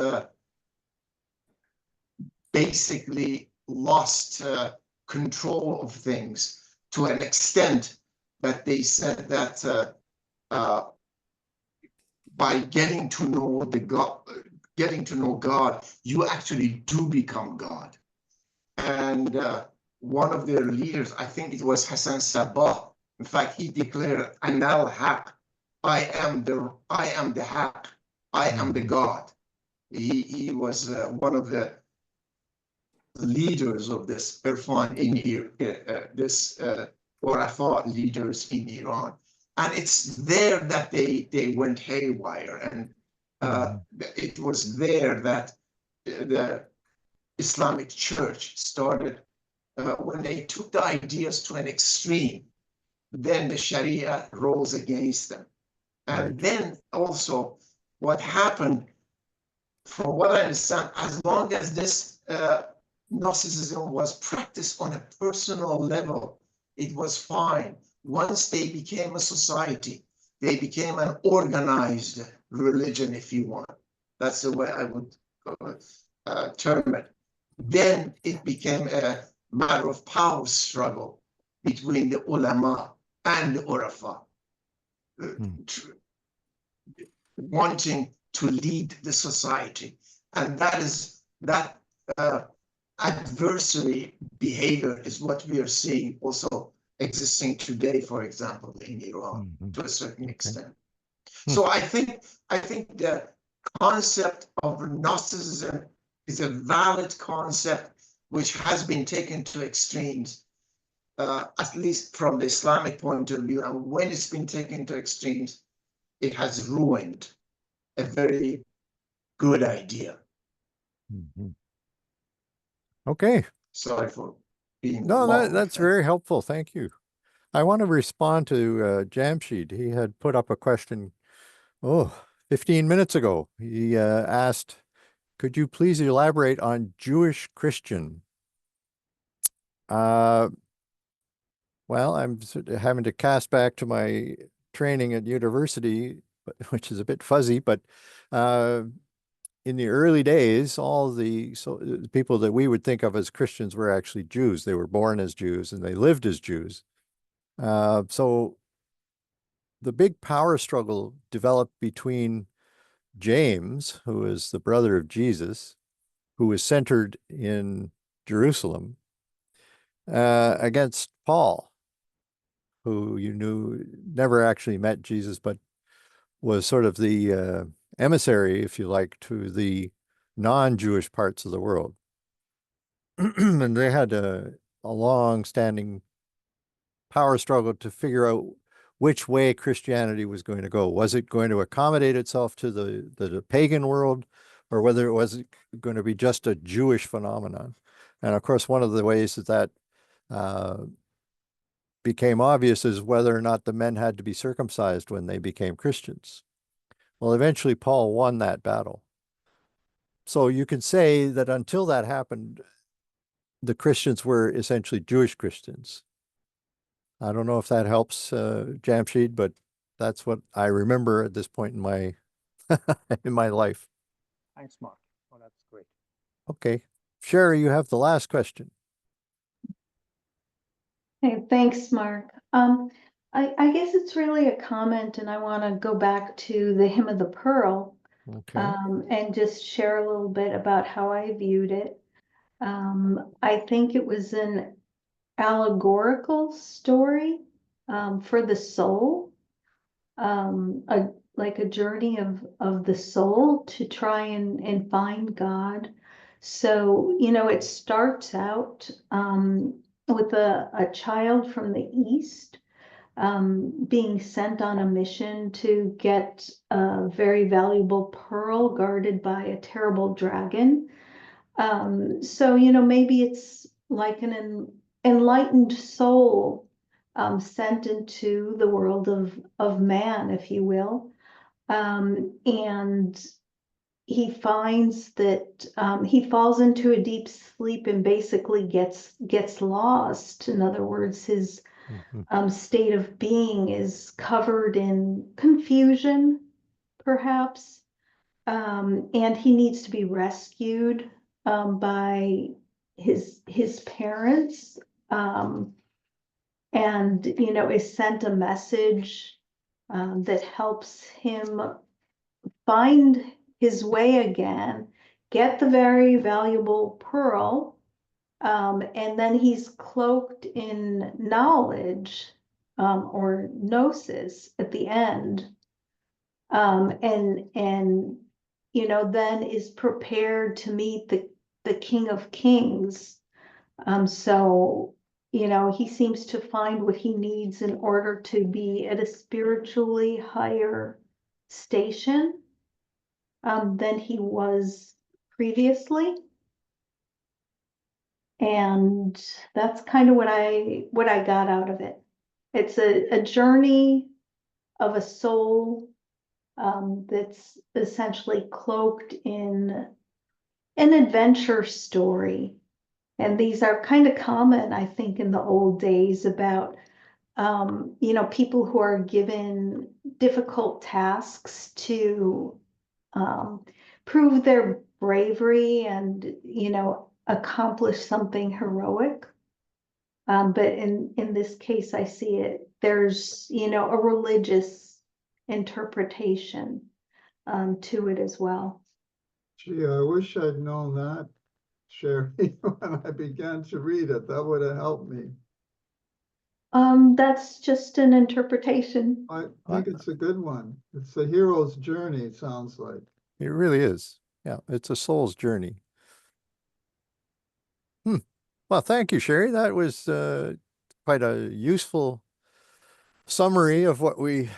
basically lost control of things to an extent that they said that by getting to know God, you actually do become God. And one of their leaders, I think it was Hassan Sabah, in fact, he declared, "Ana al-Haq, I am the Haq, I am the God." He was one of the leaders of this Irfan in here, or I thought leaders in Iran. And it's there that they went haywire. And It was there that the Islamic Church started, when they took the ideas to an extreme, then the Sharia rose against them. And then also what happened, from what I understand, as long as this Gnosticism was practiced on a personal level, it was fine. Once they became a society, they became an organized religion, if you want. That's the way I would term it. Then it became a matter of power struggle between the ulama and the urafa, wanting to lead the society. And that adversary behavior is what we are seeing also existing today, for example, in Iran, to a certain extent. So I think the concept of Gnosticism is a valid concept which has been taken to extremes, at least from the Islamic point of view. And when it's been taken to extremes, it has ruined a very good idea. Okay. Sorry for being No, long. that's very helpful. Thank you. I want to respond to Jamshid. He had put up a question, 15 minutes ago. He asked, could you please elaborate on Jewish Christian? Well, I'm sort of having to cast back to my training at university, which is a bit fuzzy, but in the early days, all the people that we would think of as Christians were actually Jews. They were born as Jews and they lived as Jews. So the big power struggle developed between James, who is the brother of Jesus, who was centered in Jerusalem, against Paul, who you knew never actually met Jesus, but was sort of the emissary, if you like, to the non-Jewish parts of the world. And they had a long-standing power struggle to figure out which way Christianity was going to go. Was it going to accommodate itself to the pagan world, or whether it was going to be just a Jewish phenomenon? And of course, one of the ways that became obvious is whether or not the men had to be circumcised when they became Christians. Well, eventually Paul won that battle. So you can say that until that happened, the Christians were essentially Jewish Christians. I don't know if that helps, Jamshid, but that's what I remember at this point in my in my life. Thanks, Mark. Oh, that's great. Okay. Sherry, you have the last question. Hey, thanks, Mark. I guess it's really a comment, and I want to go back to the Hymn of the Pearl, and just share a little bit about how I viewed it. I think it was an allegorical story for the soul, like a journey of the soul to try and find God. So, it starts out with a child from the East being sent on a mission to get a very valuable pearl guarded by a terrible dragon. So, maybe it's like an enlightened soul sent into the world of man, if you will. And he finds that he falls into a deep sleep and basically gets lost. In other words, his state of being is covered in confusion, perhaps, and he needs to be rescued by his parents, and is sent a message that helps him find his way again, get the very valuable pearl, and then he's cloaked in knowledge, or gnosis at the end, and then is prepared to meet the King of Kings. So he seems to find what he needs in order to be at a spiritually higher station. than he was previously. And that's kind of what I got out of it. It's a journey of a soul that's essentially cloaked in an adventure story. And these are kind of common, I think, in the old days about, you know, people who are given difficult tasks to prove their bravery and, you know, accomplish something heroic. But in this case, I see it, there's, you know, a religious interpretation to it as well. Gee, I wish I'd known that, Sherry, when I began to read it. That would have helped me. That's just an interpretation. I think it's a good one. It's a hero's journey, it sounds like. It really is. Yeah, it's a soul's journey. Well, thank you, Sherry. That was quite a useful summary of what we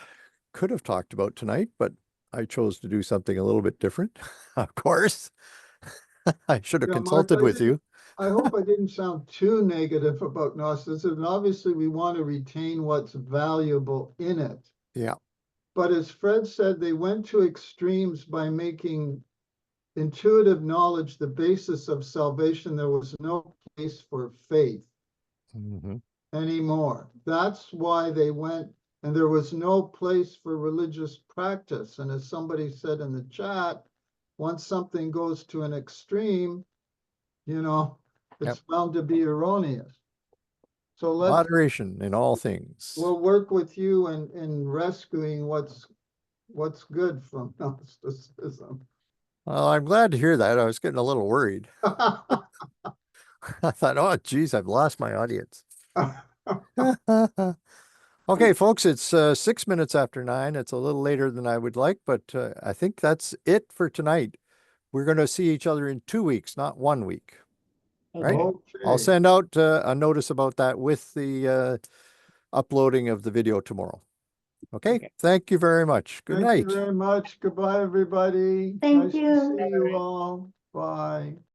could have talked about tonight, but I chose to do something a little bit different, of course. I should have consulted with you. I hope I didn't sound too negative about Gnosticism. Obviously, we want to retain what's valuable in it. Yeah. But as Fred said, they went to extremes by making intuitive knowledge the basis of salvation. There was no place for faith anymore. That's why they went, and there was no place for religious practice. And as somebody said in the chat, once something goes to an extreme, you know, it's bound to be erroneous. So let's moderation in all things. We'll work with you in rescuing what's good from Gnosticism. Well, I'm glad to hear that. I was getting a little worried. I thought, oh, geez, I've lost my audience. Okay, folks, it's 6 minutes after 9. It's a little later than I would like, but I think that's it for tonight. We're going to see each other in 2 weeks, not 1 week. Right? Okay. I'll send out a notice about that with the uploading of the video tomorrow. Okay. Thank you very much. Good night. Thank you very much. Goodbye, everybody. Thank nice you. to see you all. Bye.